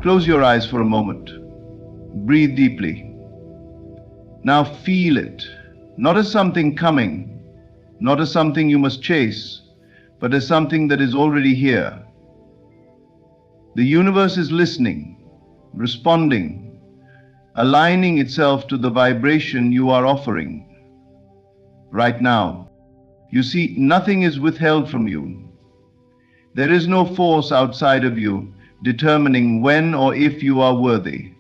Close your eyes for a moment. Breathe deeply. Now feel it, not as something coming, not as something you must chase, but as something that is already here. The universe is listening, responding, aligning itself to the vibration you are offering. Right now, you see, nothing is withheld from you. There is no force outside of you determining when or if you are worthy.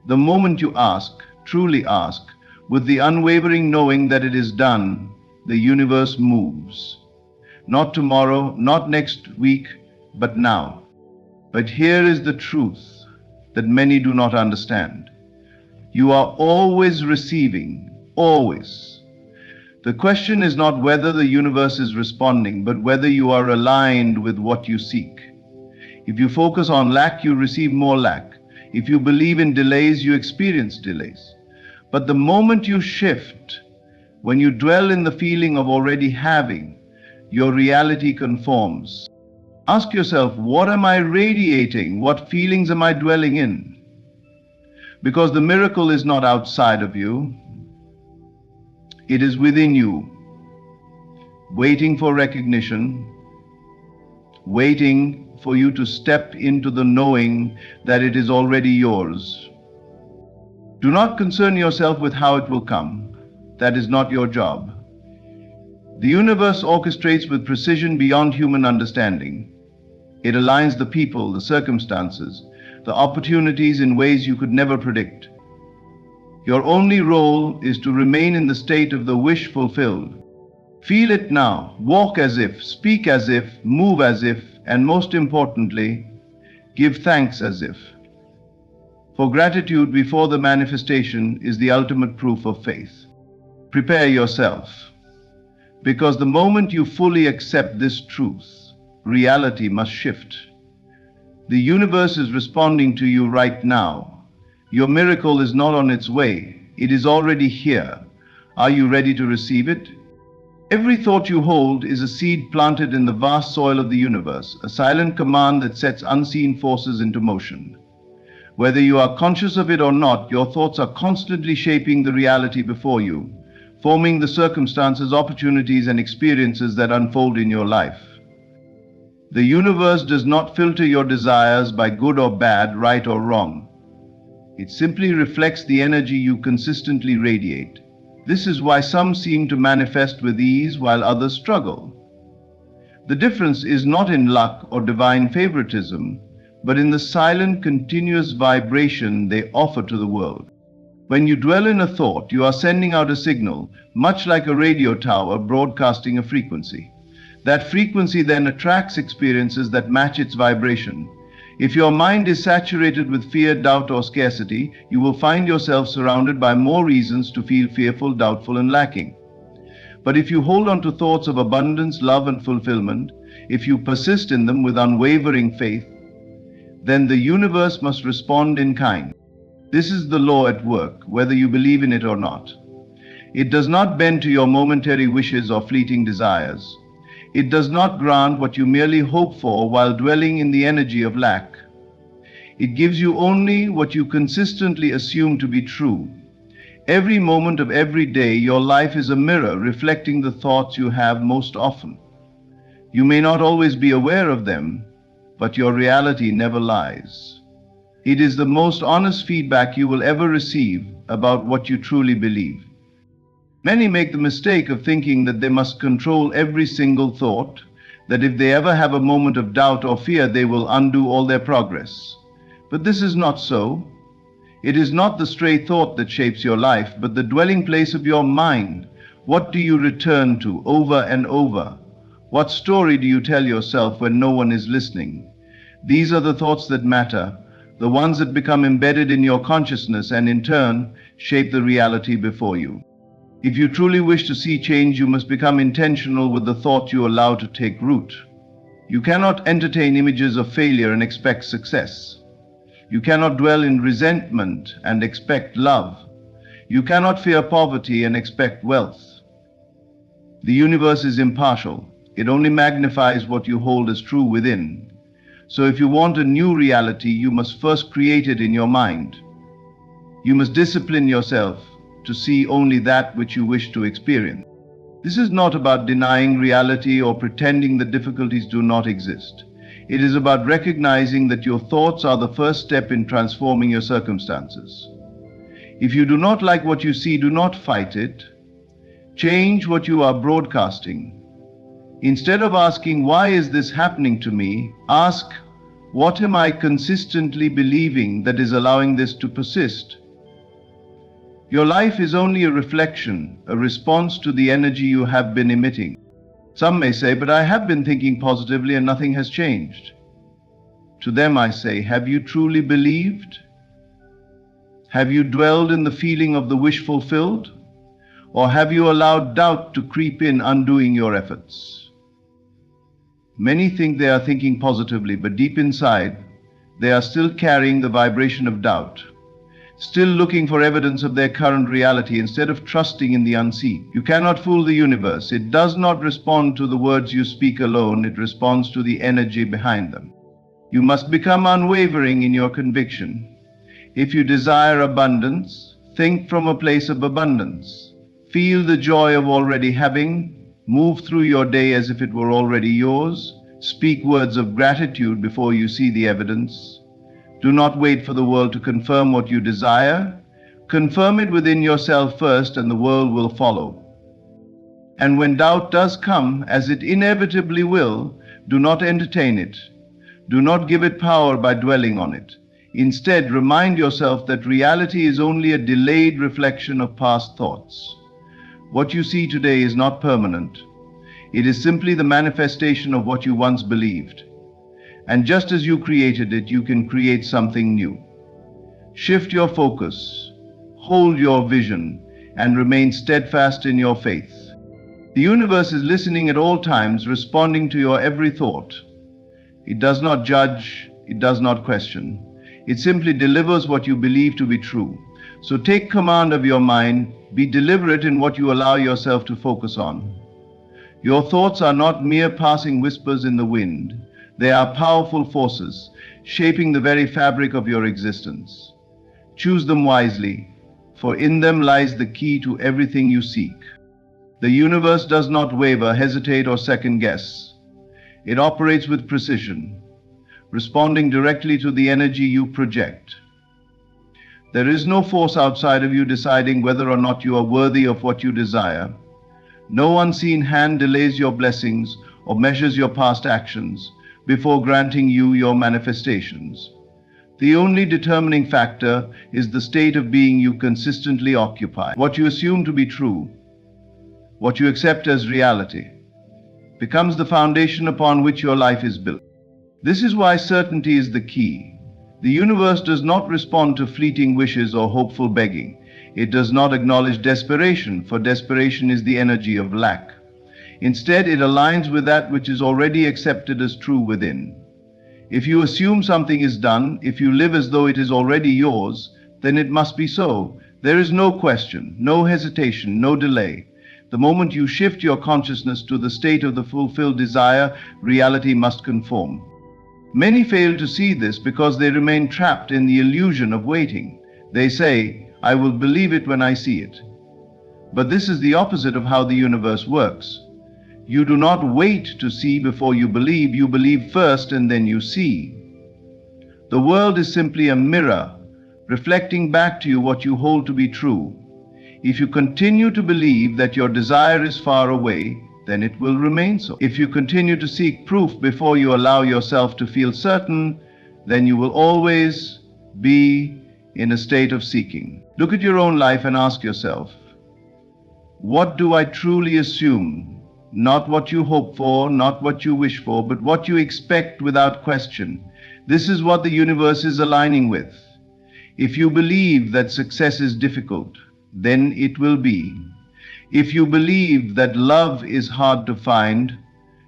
The moment you ask, truly ask, with the unwavering knowing that it is done, the universe moves. Not tomorrow, not next week, but now. But here is the truth that many do not understand. You are always receiving, always. The question is not whether the universe is responding, but whether you are aligned with what you seek. If you focus on lack, you receive more lack. If you believe in delays, you experience delays. But the moment you shift, when you dwell in the feeling of already having, your reality conforms. Ask yourself, what am I radiating? What feelings am I dwelling in? Because the miracle is not outside of you. It is within you, waiting for recognition, waiting for you to step into the knowing that it is already yours. Do not concern yourself with how it will come. That is not your job. The universe orchestrates with precision beyond human understanding. It aligns the people, the circumstances, the opportunities in ways you could never predict. Your only role is to remain in the state of the wish fulfilled. Feel it now, walk as if, speak as if, move as if, and most importantly, give thanks as if. For gratitude before the manifestation is the ultimate proof of faith. Prepare yourself, because the moment you fully accept this truth, reality must shift. The universe is responding to you right now. Your miracle is not on its way. It is already here. Are you ready to receive it? Every thought you hold is a seed planted in the vast soil of the universe, a silent command that sets unseen forces into motion. Whether you are conscious of it or not, your thoughts are constantly shaping the reality before you, forming the circumstances, opportunities, and experiences that unfold in your life. The universe does not filter your desires by good or bad, right or wrong. It simply reflects the energy you consistently radiate. This is why some seem to manifest with ease while others struggle. The difference is not in luck or divine favoritism, but in the silent, continuous vibration they offer to the world. When you dwell in a thought, you are sending out a signal, much like a radio tower broadcasting a frequency. That frequency then attracts experiences that match its vibration. If your mind is saturated with fear, doubt, or scarcity, you will find yourself surrounded by more reasons to feel fearful, doubtful, and lacking. But if you hold on to thoughts of abundance, love, and fulfillment, if you persist in them with unwavering faith, then the universe must respond in kind. This is the law at work, whether you believe in it or not. It does not bend to your momentary wishes or fleeting desires. It does not grant what you merely hope for while dwelling in the energy of lack. It gives you only what you consistently assume to be true. Every moment of every day, your life is a mirror reflecting the thoughts you have most often. You may not always be aware of them, but your reality never lies. It is the most honest feedback you will ever receive about what you truly believe. Many make the mistake of thinking that they must control every single thought, that if they ever have a moment of doubt or fear, they will undo all their progress. But this is not so. It is not the stray thought that shapes your life, but the dwelling place of your mind. What do you return to over and over? What story do you tell yourself when no one is listening? These are the thoughts that matter, the ones that become embedded in your consciousness and in turn shape the reality before you. If you truly wish to see change, you must become intentional with the thought you allow to take root. You cannot entertain images of failure and expect success. You cannot dwell in resentment and expect love. You cannot fear poverty and expect wealth. The universe is impartial. It only magnifies what you hold as true within. So if you want a new reality, you must first create it in your mind. You must discipline yourself to see only that which you wish to experience. This is not about denying reality or pretending that difficulties do not exist. It is about recognizing that your thoughts are the first step in transforming your circumstances. If you do not like what you see, do not fight it. Change what you are broadcasting. Instead of asking, why is this happening to me? Ask, what am I consistently believing that is allowing this to persist? Your life is only a reflection, a response to the energy you have been emitting. Some may say, but I have been thinking positively and nothing has changed. To them I say, have you truly believed? Have you dwelled in the feeling of the wish fulfilled? Or have you allowed doubt to creep in, undoing your efforts? Many think they are thinking positively, but deep inside, they are still carrying the vibration of doubt, still looking for evidence of their current reality instead of trusting in the unseen. You cannot fool the universe. It does not respond to the words you speak alone. It responds to the energy behind them. You must become unwavering in your conviction. If you desire abundance, think from a place of abundance. Feel the joy of already having. Move through your day as if it were already yours. Speak words of gratitude before you see the evidence. Do not wait for the world to confirm what you desire. Confirm it within yourself first, and the world will follow. And when doubt does come, as it inevitably will, do not entertain it. Do not give it power by dwelling on it. Instead, remind yourself that reality is only a delayed reflection of past thoughts. What you see today is not permanent. It is simply the manifestation of what you once believed. And just as you created it, you can create something new. Shift your focus, hold your vision, and remain steadfast in your faith. The universe is listening at all times, responding to your every thought. It does not judge, it does not question. It simply delivers what you believe to be true. So take command of your mind, be deliberate in what you allow yourself to focus on. Your thoughts are not mere passing whispers in the wind. They are powerful forces, shaping the very fabric of your existence. Choose them wisely, for in them lies the key to everything you seek. The universe does not waver, hesitate, or second guess. It operates with precision, responding directly to the energy you project. There is no force outside of you deciding whether or not you are worthy of what you desire. No unseen hand delays your blessings or measures your past actions before granting you your manifestations. The only determining factor is the state of being you consistently occupy. What you assume to be true, what you accept as reality, becomes the foundation upon which your life is built. This is why certainty is the key. The universe does not respond to fleeting wishes or hopeful begging. It does not acknowledge desperation, for desperation is the energy of lack. Instead, it aligns with that which is already accepted as true within. If you assume something is done, if you live as though it is already yours, then it must be so. There is no question, no hesitation, no delay. The moment you shift your consciousness to the state of the fulfilled desire, reality must conform. Many fail to see this because they remain trapped in the illusion of waiting. They say, I will believe it when I see it. But this is the opposite of how the universe works. You do not wait to see before you believe first and then you see. The world is simply a mirror, reflecting back to you what you hold to be true. If you continue to believe that your desire is far away, then it will remain so. If you continue to seek proof before you allow yourself to feel certain, then you will always be in a state of seeking. Look at your own life and ask yourself, what do I truly assume? Not what you hope for, not what you wish for, but what you expect without question. This is what the universe is aligning with. If you believe that success is difficult, then it will be. If you believe that love is hard to find,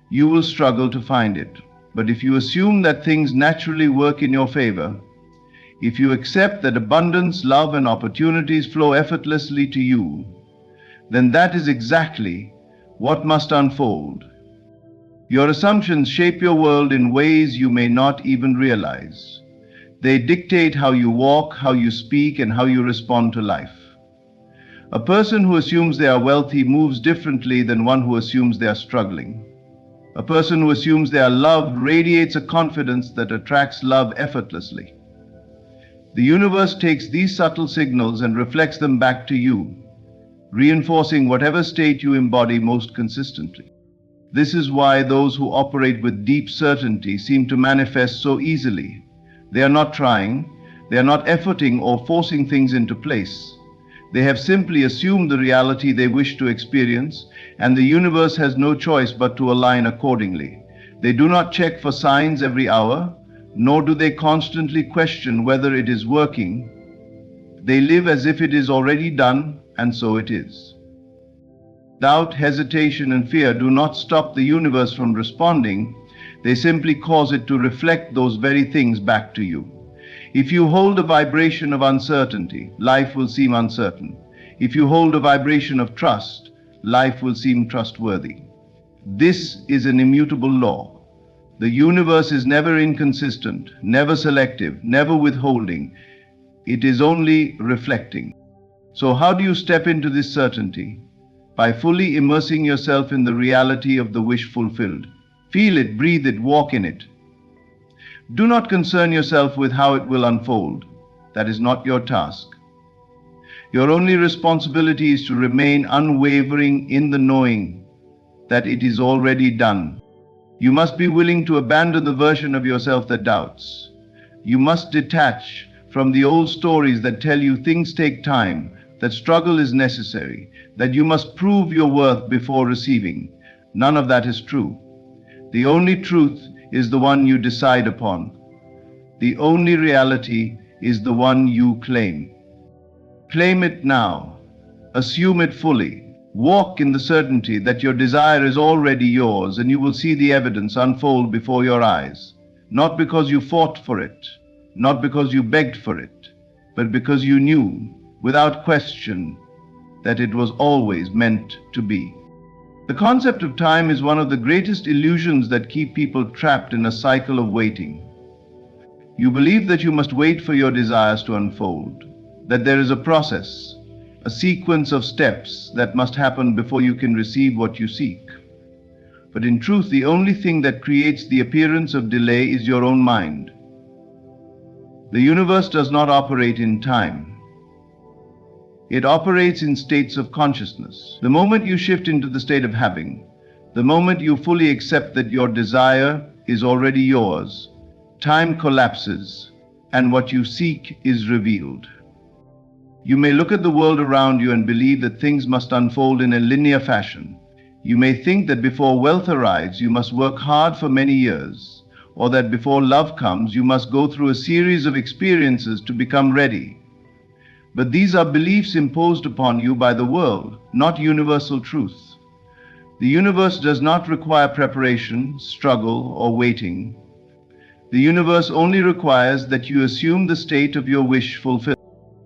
you will struggle to find it. But if you assume that things naturally work in your favor, if you accept that abundance, love, and opportunities flow effortlessly to you, then that is exactly what must unfold. Your assumptions shape your world in ways you may not even realize. They dictate how you walk, how you speak, and how you respond to life. A person who assumes they are wealthy moves differently than one who assumes they are struggling. A person who assumes they are loved radiates a confidence that attracts love effortlessly. The universe takes these subtle signals and reflects them back to you, reinforcing whatever state you embody most consistently. This is why those who operate with deep certainty seem to manifest so easily. They are not trying, they are not efforting or forcing things into place. They have simply assumed the reality they wish to experience, and the universe has no choice but to align accordingly. They do not check for signs every hour, nor do they constantly question whether it is working. They live as if it is already done, and so it is. Doubt, hesitation, and fear do not stop the universe from responding. They simply cause it to reflect those very things back to you. If you hold a vibration of uncertainty, life will seem uncertain. If you hold a vibration of trust, life will seem trustworthy. This is an immutable law. The universe is never inconsistent, never selective, never withholding. It is only reflecting. So how do you step into this certainty? By fully immersing yourself in the reality of the wish fulfilled. Feel it, breathe it, walk in it. Do not concern yourself with how it will unfold. That is not your task. Your only responsibility is to remain unwavering in the knowing that it is already done. You must be willing to abandon the version of yourself that doubts. You must detach from the old stories that tell you things take time, that struggle is necessary, that you must prove your worth before receiving. None of that is true. The only truth is the one you decide upon. The only reality is the one you claim. Claim it now. Assume it fully. Walk in the certainty that your desire is already yours, and you will see the evidence unfold before your eyes. Not because you fought for it, not because you begged for it, but because you knew, without question, that it was always meant to be. The concept of time is one of the greatest illusions that keep people trapped in a cycle of waiting. You believe that you must wait for your desires to unfold, that there is a process, a sequence of steps that must happen before you can receive what you seek. But in truth, the only thing that creates the appearance of delay is your own mind. The universe does not operate in time. It operates in states of consciousness. The moment you shift into the state of having, the moment you fully accept that your desire is already yours, time collapses, and what you seek is revealed. You may look at the world around you and believe that things must unfold in a linear fashion. You may think that before wealth arrives, you must work hard for many years, or that before love comes, you must go through a series of experiences to become ready. But these are beliefs imposed upon you by the world, not universal truth. The universe does not require preparation, struggle, or waiting. The universe only requires that you assume the state of your wish fulfilled.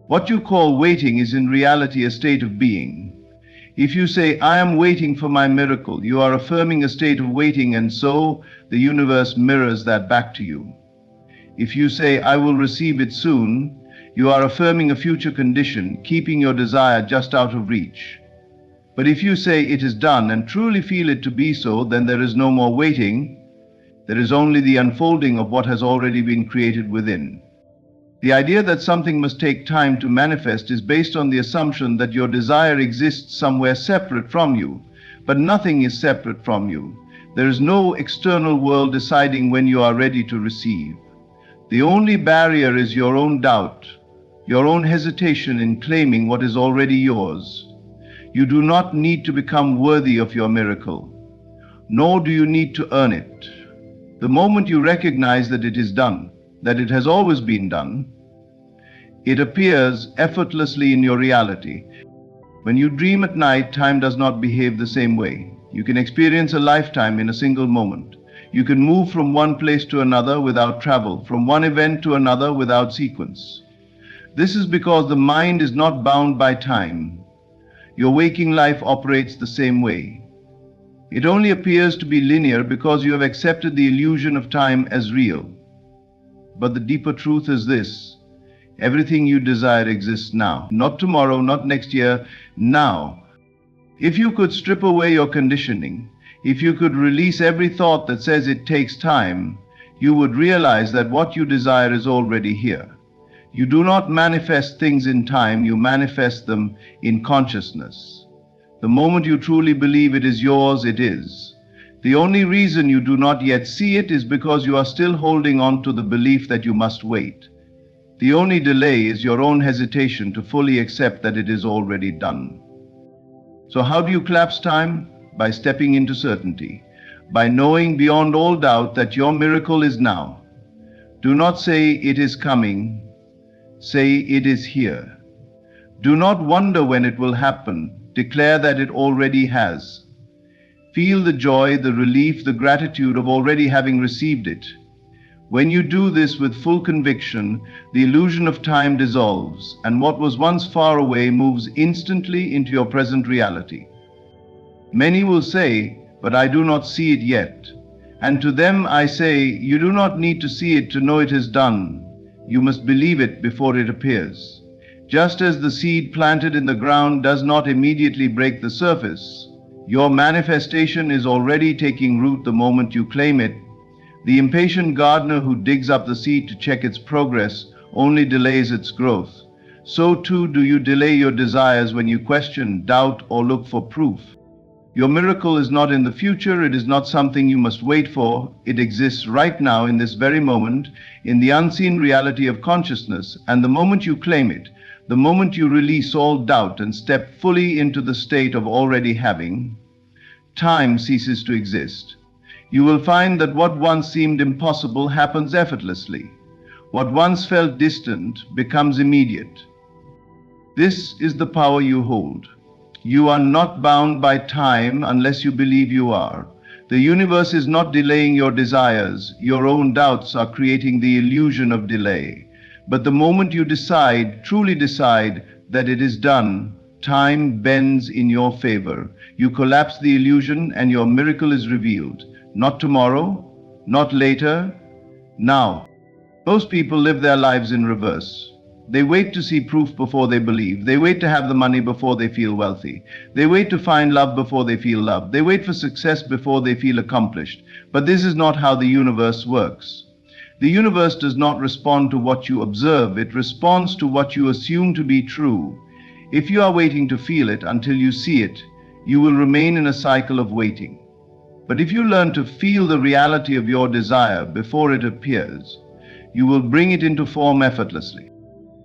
What you call waiting is in reality a state of being. If you say, "I am waiting for my miracle," you are affirming a state of waiting, and so the universe mirrors that back to you. If you say, "I will receive it soon," you are affirming a future condition, keeping your desire just out of reach. But if you say it is done and truly feel it to be so, then there is no more waiting. There is only the unfolding of what has already been created within. The idea that something must take time to manifest is based on the assumption that your desire exists somewhere separate from you. But nothing is separate from you. There is no external world deciding when you are ready to receive. The only barrier is your own doubt, your own hesitation in claiming what is already yours. You do not need to become worthy of your miracle, nor do you need to earn it. The moment you recognize that it is done, that it has always been done, it appears effortlessly in your reality. When you dream at night, time does not behave the same way. You can experience a lifetime in a single moment. You can move from one place to another without travel, from one event to another without sequence. This is because the mind is not bound by time. Your waking life operates the same way. It only appears to be linear because you have accepted the illusion of time as real. But the deeper truth is this: everything you desire exists now, not tomorrow, not next year, now. If you could strip away your conditioning, if you could release every thought that says it takes time, you would realize that what you desire is already here. You do not manifest things in time, you manifest them in consciousness. The moment you truly believe it is yours, it is. The only reason you do not yet see it is because you are still holding on to the belief that you must wait. The only delay is your own hesitation to fully accept that it is already done. So how do you collapse time? By stepping into certainty, by knowing beyond all doubt that your miracle is now. Do not say it is coming, say it is here. Do not wonder when it will happen, declare that it already has. Feel the joy, the relief, the gratitude of already having received it. When you do this with full conviction, the illusion of time dissolves, and what was once far away moves instantly into your present reality. Many will say, "But I do not see it yet." And to them I say, you do not need to see it to know it is done. You must believe it before it appears. Just as the seed planted in the ground does not immediately break the surface, your manifestation is already taking root the moment you claim it. The impatient gardener who digs up the seed to check its progress only delays its growth. So too do you delay your desires when you question, doubt, or look for proof. Your miracle is not in the future, it is not something you must wait for. It exists right now in this very moment, in the unseen reality of consciousness, and the moment you claim it, the moment you release all doubt and step fully into the state of already having, time ceases to exist. You will find that what once seemed impossible happens effortlessly. What once felt distant becomes immediate. This is the power you hold. You are not bound by time unless you believe you are. The universe is not delaying your desires. Your own doubts are creating the illusion of delay. But the moment you decide, truly decide, that it is done, time bends in your favor. You collapse the illusion and your miracle is revealed. Not tomorrow, not later, now. Most people live their lives in reverse. They wait to see proof before they believe. They wait to have the money before they feel wealthy. They wait to find love before they feel loved. They wait for success before they feel accomplished. But this is not how the universe works. The universe does not respond to what you observe. It responds to what you assume to be true. If you are waiting to feel it until you see it, you will remain in a cycle of waiting. But if you learn to feel the reality of your desire before it appears, you will bring it into form effortlessly.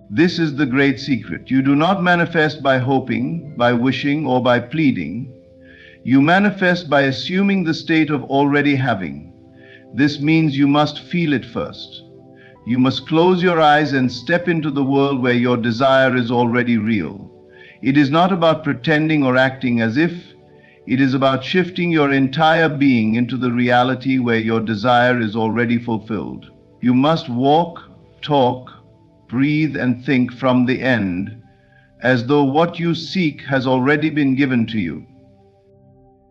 This is the great secret. You do not manifest by hoping, by wishing, or by pleading. You manifest by assuming the state of already having. This means you must feel it first. You must close your eyes and step into the world where your desire is already real. It is not about pretending or acting as if. It is about shifting your entire being into the reality where your desire is already fulfilled. You must walk, talk, breathe and think from the end, as though what you seek has already been given to you.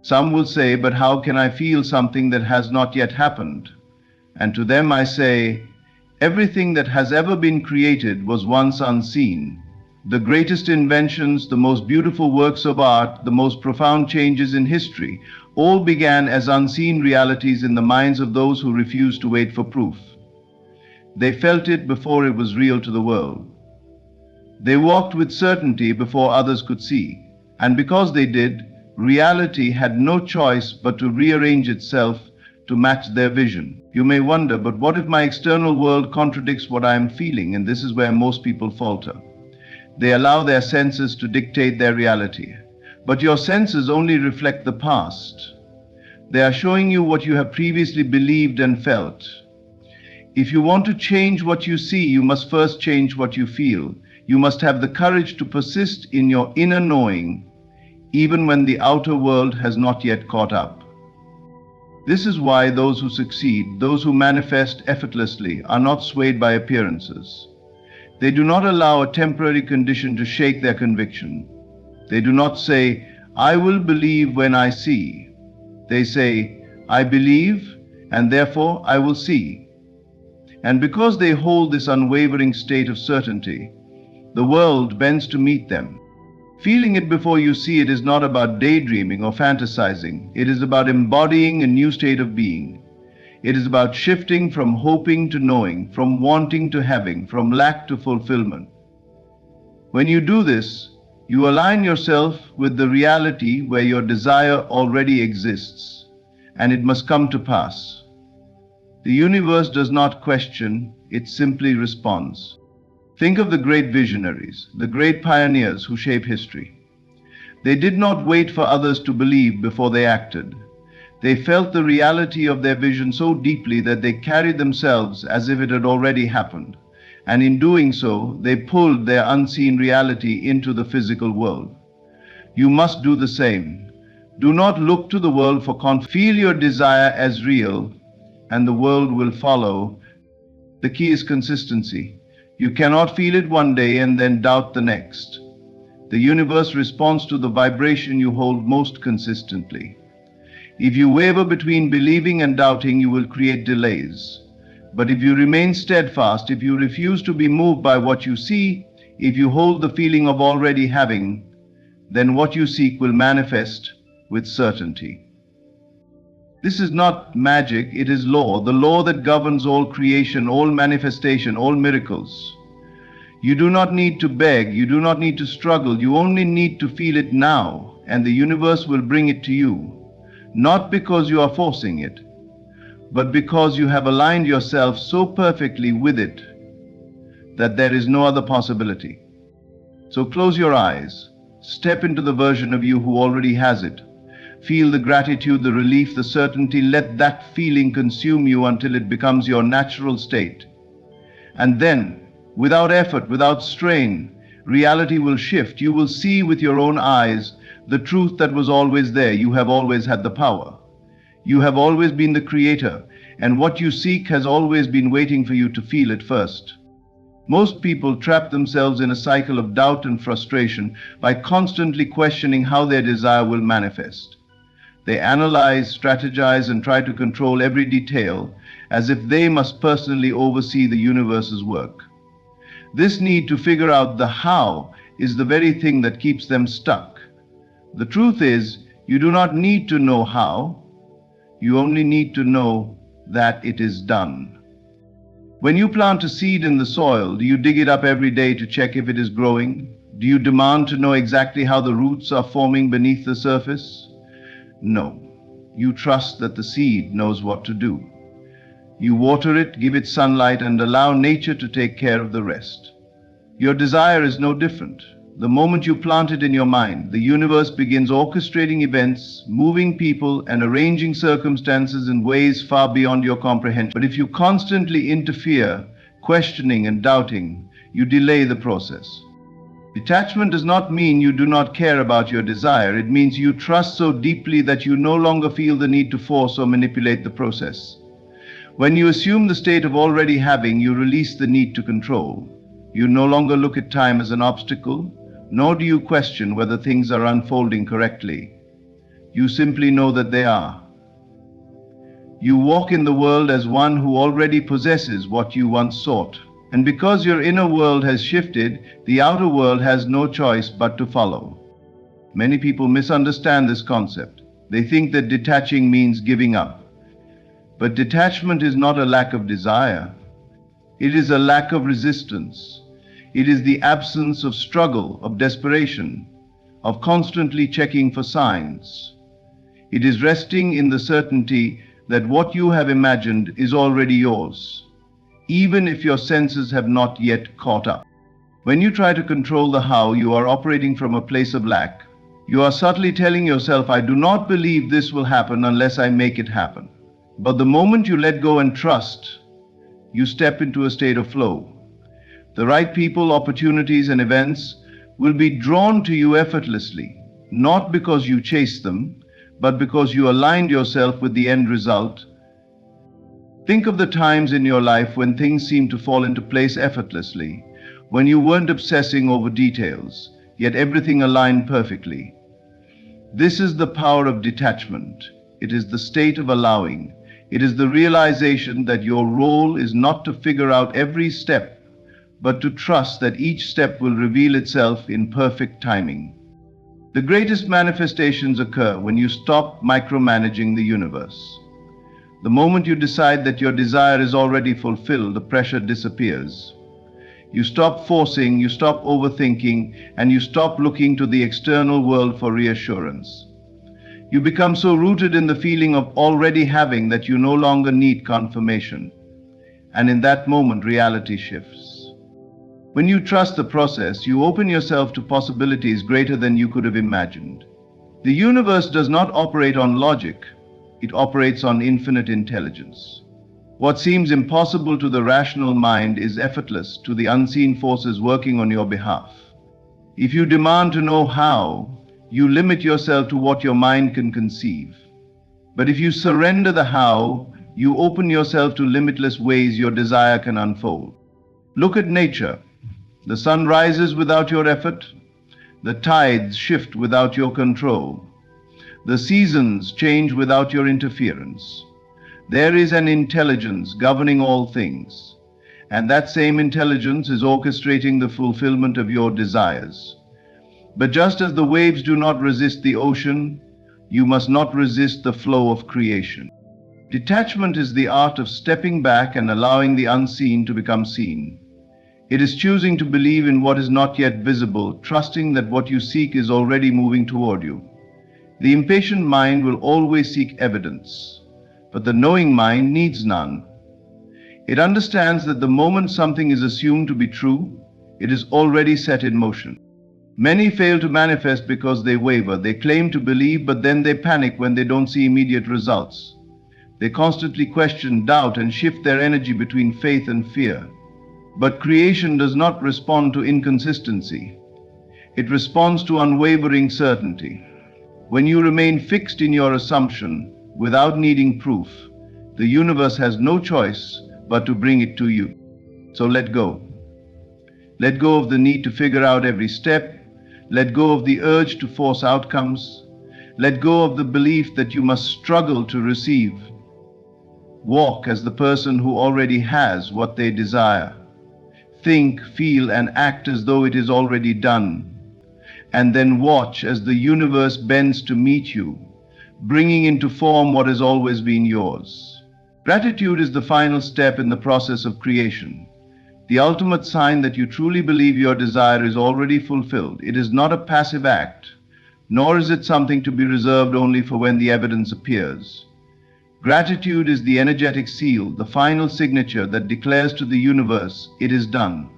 Some will say, "But how can I feel something that has not yet happened?" And to them I say, everything that has ever been created was once unseen. The greatest inventions, the most beautiful works of art, the most profound changes in history, all began as unseen realities in the minds of those who refused to wait for proof. They felt it before it was real to the world. They walked with certainty before others could see. And because they did, reality had no choice but to rearrange itself to match their vision. You may wonder, but what if my external world contradicts what I am feeling? And this is where most people falter. They allow their senses to dictate their reality. But your senses only reflect the past. They are showing you what you have previously believed and felt. If you want to change what you see, you must first change what you feel. You must have the courage to persist in your inner knowing, even when the outer world has not yet caught up. This is why those who succeed, those who manifest effortlessly, are not swayed by appearances. They do not allow a temporary condition to shake their conviction. They do not say, "I will believe when I see." They say, I believe, and therefore I will see. And because they hold this unwavering state of certainty, the world bends to meet them. Feeling it before you see it is not about daydreaming or fantasizing. It is about embodying a new state of being. It is about shifting from hoping to knowing, from wanting to having, from lack to fulfillment. When you do this, you align yourself with the reality where your desire already exists, and it must come to pass. The universe does not question, it simply responds. Think of the great visionaries, the great pioneers who shape history. They did not wait for others to believe before they acted. They felt the reality of their vision so deeply that they carried themselves as if it had already happened. And in doing so, they pulled their unseen reality into the physical world. You must do the same. Do not look to the world for confirmation. Feel your desire as real, and the world will follow. The key is consistency. You cannot feel it one day and then doubt the next. The universe responds to the vibration you hold most consistently. If you waver between believing and doubting, you will create delays. But if you remain steadfast, if you refuse to be moved by what you see, if you hold the feeling of already having, then what you seek will manifest with certainty. This is not magic, it is law, the law that governs all creation, all manifestation, all miracles. You do not need to beg, you do not need to struggle, you only need to feel it now, and the universe will bring it to you. Not because you are forcing it, but because you have aligned yourself so perfectly with it that there is no other possibility. So close your eyes, step into the version of you who already has it. Feel the gratitude, the relief, the certainty. Let that feeling consume you until it becomes your natural state. And then, without effort, without strain, reality will shift. You will see with your own eyes the truth that was always there. You have always had the power. You have always been the creator, and what you seek has always been waiting for you to feel it first. Most people trap themselves in a cycle of doubt and frustration by constantly questioning how their desire will manifest. They analyze, strategize, and try to control every detail as if they must personally oversee the universe's work. This need to figure out the how is the very thing that keeps them stuck. The truth is, you do not need to know how, you only need to know that it is done. When you plant a seed in the soil, do you dig it up every day to check if it is growing? Do you demand to know exactly how the roots are forming beneath the surface? No. You trust that the seed knows what to do. You water it, give it sunlight, and allow nature to take care of the rest. Your desire is no different. The moment you plant it in your mind, the universe begins orchestrating events, moving people, and arranging circumstances in ways far beyond your comprehension. But if you constantly interfere, questioning and doubting, you delay the process. Detachment does not mean you do not care about your desire. It means you trust so deeply that you no longer feel the need to force or manipulate the process. When you assume the state of already having, you release the need to control. You no longer look at time as an obstacle, nor do you question whether things are unfolding correctly. You simply know that they are. You walk in the world as one who already possesses what you once sought. And because your inner world has shifted, the outer world has no choice but to follow. Many people misunderstand this concept. They think that detaching means giving up. But detachment is not a lack of desire. It is a lack of resistance. It is the absence of struggle, of desperation, of constantly checking for signs. It is resting in the certainty that what you have imagined is already yours, even if your senses have not yet caught up. When you try to control the how, you are operating from a place of lack. You are subtly telling yourself, I do not believe this will happen unless I make it happen. But the moment you let go and trust, you step into a state of flow. The right people, opportunities, and events will be drawn to you effortlessly, not because you chase them, but because you aligned yourself with the end result. Think of the times in your life when things seemed to fall into place effortlessly, when you weren't obsessing over details, yet everything aligned perfectly. This is the power of detachment. It is the state of allowing. It is the realization that your role is not to figure out every step, but to trust that each step will reveal itself in perfect timing. The greatest manifestations occur when you stop micromanaging the universe. The moment you decide that your desire is already fulfilled, the pressure disappears. You stop forcing, you stop overthinking, and you stop looking to the external world for reassurance. You become so rooted in the feeling of already having that you no longer need confirmation. And in that moment, reality shifts. When you trust the process, you open yourself to possibilities greater than you could have imagined. The universe does not operate on logic, it operates on infinite intelligence. What seems impossible to the rational mind is effortless to the unseen forces working on your behalf. If you demand to know how, you limit yourself to what your mind can conceive. But if you surrender the how, you open yourself to limitless ways your desire can unfold. Look at nature. The sun rises without your effort. The tides shift without your control. The seasons change without your interference. There is an intelligence governing all things, and that same intelligence is orchestrating the fulfillment of your desires. But just as the waves do not resist the ocean, you must not resist the flow of creation. Detachment is the art of stepping back and allowing the unseen to become seen. It is choosing to believe in what is not yet visible, trusting that what you seek is already moving toward you. The impatient mind will always seek evidence, but the knowing mind needs none. It understands that the moment something is assumed to be true, it is already set in motion. Many fail to manifest because they waver. They claim to believe, but then they panic when they don't see immediate results. They constantly question, doubt, and shift their energy between faith and fear. But creation does not respond to inconsistency. It responds to unwavering certainty. When you remain fixed in your assumption, without needing proof, the universe has no choice but to bring it to you. So let go. Let go of the need to figure out every step. Let go of the urge to force outcomes. Let go of the belief that you must struggle to receive. Walk as the person who already has what they desire. Think, feel, and act as though it is already done. And then watch as the universe bends to meet you, bringing into form what has always been yours. Gratitude is the final step in the process of creation, the ultimate sign that you truly believe your desire is already fulfilled. It is not a passive act, nor is it something to be reserved only for when the evidence appears. Gratitude is the energetic seal, the final signature that declares to the universe, it is done.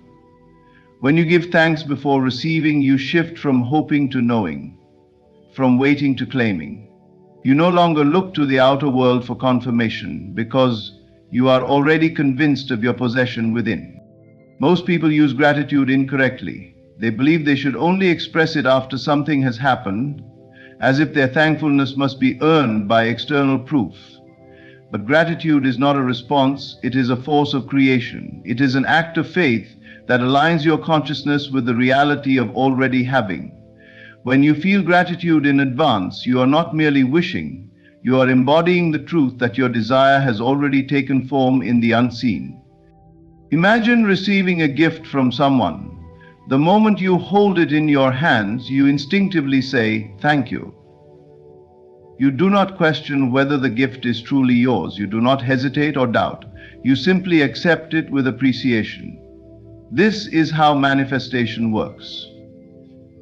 When you give thanks before receiving, you shift from hoping to knowing, from waiting to claiming. You no longer look to the outer world for confirmation because you are already convinced of your possession within. Most people use gratitude incorrectly. They believe they should only express it after something has happened, as if their thankfulness must be earned by external proof. But gratitude is not a response, it is a force of creation. It is an act of faith that aligns your consciousness with the reality of already having. When you feel gratitude in advance, you are not merely wishing, you are embodying the truth that your desire has already taken form in the unseen. Imagine receiving a gift from someone. The moment you hold it in your hands, you instinctively say, "Thank you." You do not question whether the gift is truly yours. You do not hesitate or doubt. You simply accept it with appreciation. This is how manifestation works.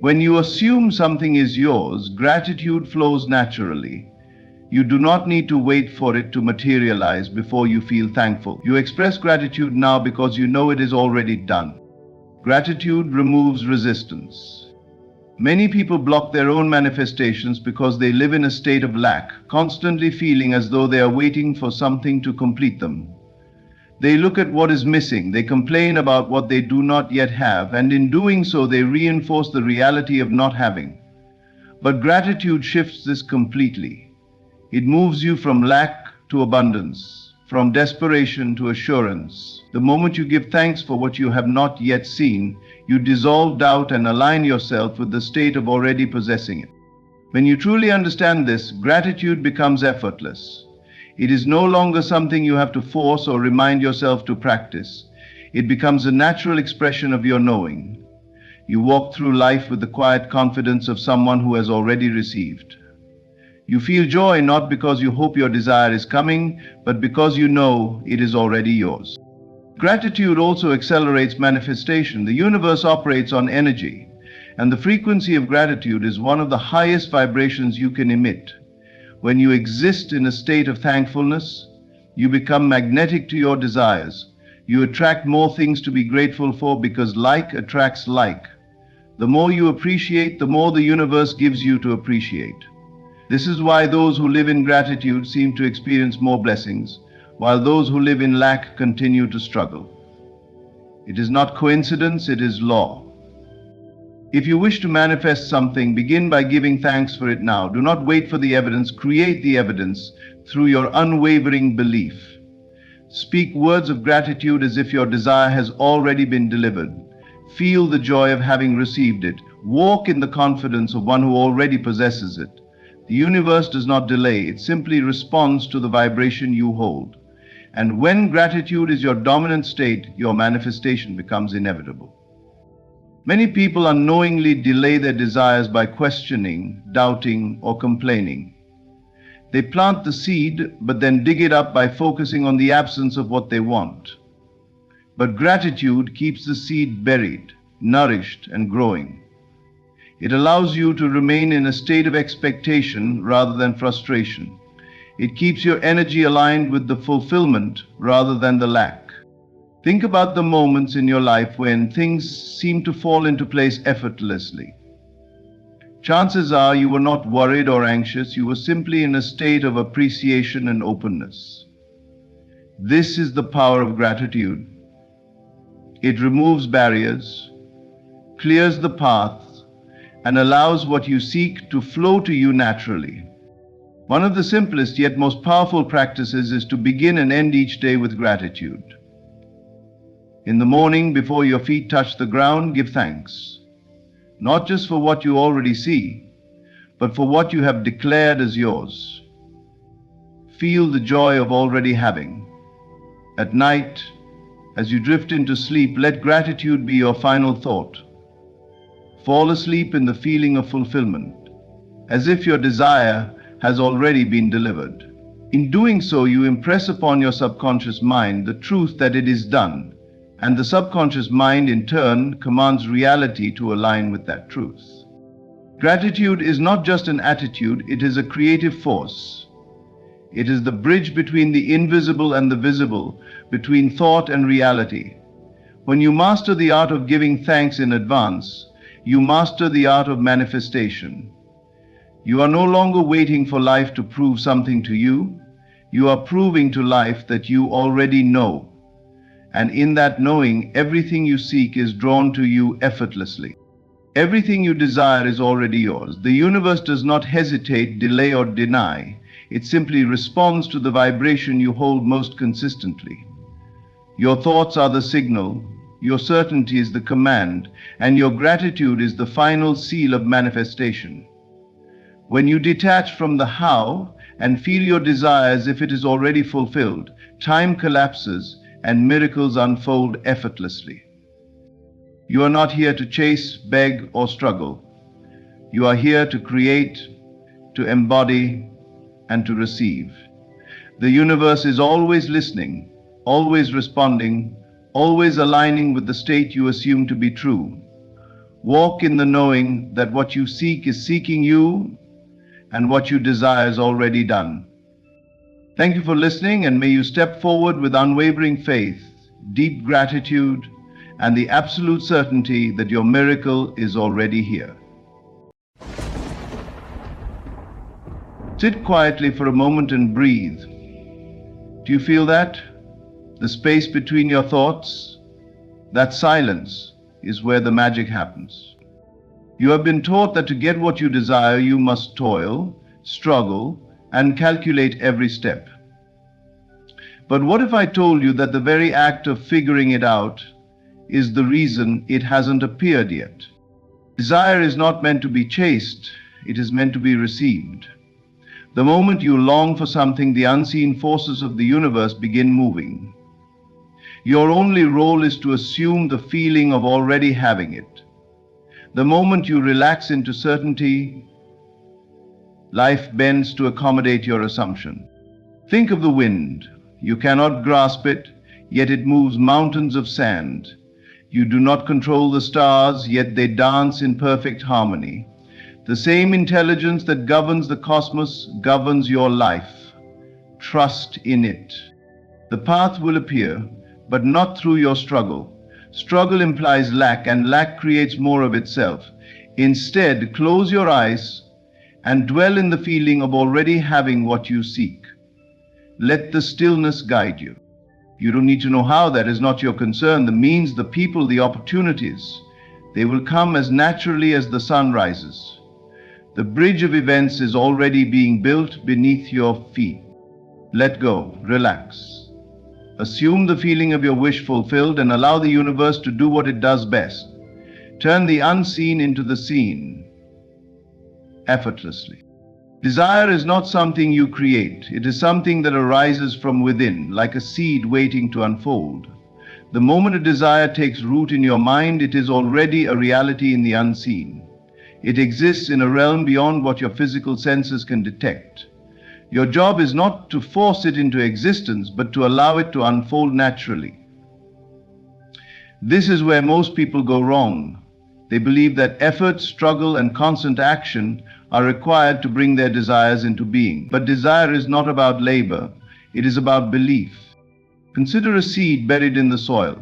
When you assume something is yours, gratitude flows naturally. You do not need to wait for it to materialize before you feel thankful. You express gratitude now because you know it is already done. Gratitude removes resistance. Many people block their own manifestations because they live in a state of lack, constantly feeling as though they are waiting for something to complete them. They look at what is missing, they complain about what they do not yet have, and in doing so they reinforce the reality of not having. But gratitude shifts this completely. It moves you from lack to abundance, from desperation to assurance. The moment you give thanks for what you have not yet seen, you dissolve doubt and align yourself with the state of already possessing it. When you truly understand this, gratitude becomes effortless. It is no longer something you have to force or remind yourself to practice. It becomes a natural expression of your knowing. You walk through life with the quiet confidence of someone who has already received. You feel joy not because you hope your desire is coming, but because you know it is already yours. Gratitude also accelerates manifestation. The universe operates on energy, and the frequency of gratitude is one of the highest vibrations you can emit. When you exist in a state of thankfulness, you become magnetic to your desires. You attract more things to be grateful for because like attracts like. The more you appreciate, the more the universe gives you to appreciate. This is why those who live in gratitude seem to experience more blessings, while those who live in lack continue to struggle. It is not coincidence, it is law. If you wish to manifest something, begin by giving thanks for it now. Do not wait for the evidence, create the evidence through your unwavering belief. Speak words of gratitude as if your desire has already been delivered. Feel the joy of having received it. Walk in the confidence of one who already possesses it. The universe does not delay, it simply responds to the vibration you hold. And when gratitude is your dominant state, your manifestation becomes inevitable. Many people unknowingly delay their desires by questioning, doubting, or complaining. They plant the seed, but then dig it up by focusing on the absence of what they want. But gratitude keeps the seed buried, nourished, and growing. It allows you to remain in a state of expectation rather than frustration. It keeps your energy aligned with the fulfillment rather than the lack. Think about the moments in your life when things seem to fall into place effortlessly. Chances are you were not worried or anxious, you were simply in a state of appreciation and openness. This is the power of gratitude. It removes barriers, clears the path, and allows what you seek to flow to you naturally. One of the simplest yet most powerful practices is to begin and end each day with gratitude. In the morning, before your feet touch the ground, give thanks. Not just for what you already see, but for what you have declared as yours. Feel the joy of already having. At night, as you drift into sleep, let gratitude be your final thought. Fall asleep in the feeling of fulfillment, as if your desire has already been delivered. In doing so, you impress upon your subconscious mind the truth that it is done, and the subconscious mind in turn commands reality to align with that truth. Gratitude is not just an attitude, it is a creative force. It is the bridge between the invisible and the visible, between thought and reality. When you master the art of giving thanks in advance, you master the art of manifestation. You are no longer waiting for life to prove something to you. You are proving to life that you already know. And in that knowing, everything you seek is drawn to you effortlessly. Everything you desire is already yours. The universe does not hesitate, delay, or deny. It simply responds to the vibration you hold most consistently. Your thoughts are the signal, your certainty is the command, and your gratitude is the final seal of manifestation. When you detach from the how and feel your desire as if it is already fulfilled, time collapses and miracles unfold effortlessly. You are not here to chase, beg, or struggle. You are here to create, to embody, and to receive. The universe is always listening, always responding, always aligning with the state you assume to be true. Walk in the knowing that what you seek is seeking you, and what you desire is already done. Thank you for listening, and may you step forward with unwavering faith, deep gratitude, and the absolute certainty that your miracle is already here. Sit quietly for a moment and breathe. Do you feel that? The space between your thoughts? That silence is where the magic happens. You have been taught that to get what you desire, you must toil, struggle, and calculate every step. But what if I told you that the very act of figuring it out is the reason it hasn't appeared yet? Desire is not meant to be chased, it is meant to be received. The moment you long for something, the unseen forces of the universe begin moving. Your only role is to assume the feeling of already having it. The moment you relax into certainty, life bends to accommodate your assumption. Think of the wind. You cannot grasp it, yet it moves mountains of sand. You do not control the stars, yet they dance in perfect harmony. The same intelligence that governs the cosmos governs your life. Trust in it. The path will appear, but not through your struggle. Struggle implies lack, and lack creates more of itself. Instead, close your eyes and dwell in the feeling of already having what you seek. Let the stillness guide you. You don't need to know how, that is not your concern. The means, the people, the opportunities, they will come as naturally as the sun rises. The bridge of events is already being built beneath your feet. Let go, relax. Assume the feeling of your wish fulfilled and allow the universe to do what it does best. Turn the unseen into the seen, effortlessly. Desire is not something you create. It is something that arises from within, like a seed waiting to unfold. The moment a desire takes root in your mind, it is already a reality in the unseen. It exists in a realm beyond what your physical senses can detect. Your job is not to force it into existence, but to allow it to unfold naturally. This is where most people go wrong. They believe that effort, struggle, and constant action are required to bring their desires into being. But desire is not about labor, it is about belief. Consider a seed buried in the soil.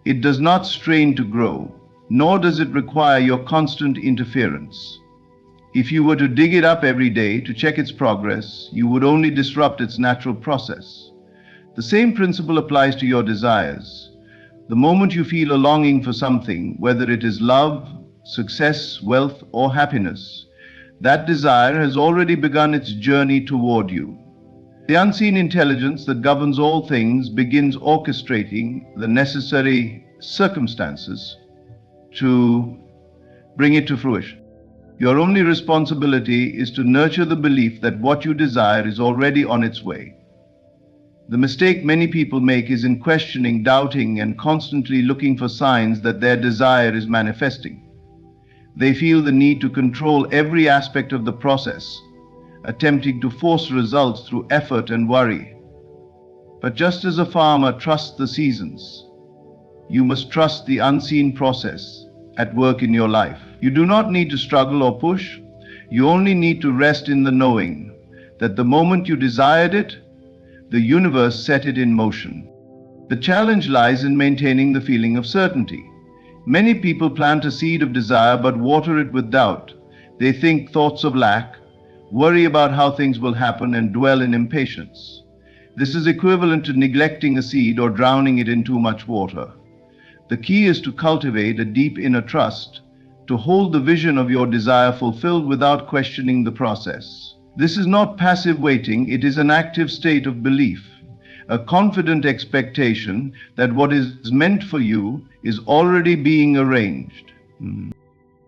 It does not strain to grow, nor does it require your constant interference. If you were to dig it up every day to check its progress, you would only disrupt its natural process. The same principle applies to your desires. The moment you feel a longing for something, whether it is love, success, wealth, or happiness, that desire has already begun its journey toward you. The unseen intelligence that governs all things begins orchestrating the necessary circumstances to bring it to fruition. Your only responsibility is to nurture the belief that what you desire is already on its way. The mistake many people make is in questioning, doubting, and constantly looking for signs that their desire is manifesting. They feel the need to control every aspect of the process, attempting to force results through effort and worry. But just as a farmer trusts the seasons, you must trust the unseen process at work in your life. You do not need to struggle or push. You only need to rest in the knowing that the moment you desired it, the universe set it in motion. The challenge lies in maintaining the feeling of certainty. Many people plant a seed of desire but water it with doubt. They think thoughts of lack, worry about how things will happen, and dwell in impatience. This is equivalent to neglecting a seed or drowning it in too much water. The key is to cultivate a deep inner trust, to hold the vision of your desire fulfilled without questioning the process. This is not passive waiting, it is an active state of belief, a confident expectation that what is meant for you is already being arranged.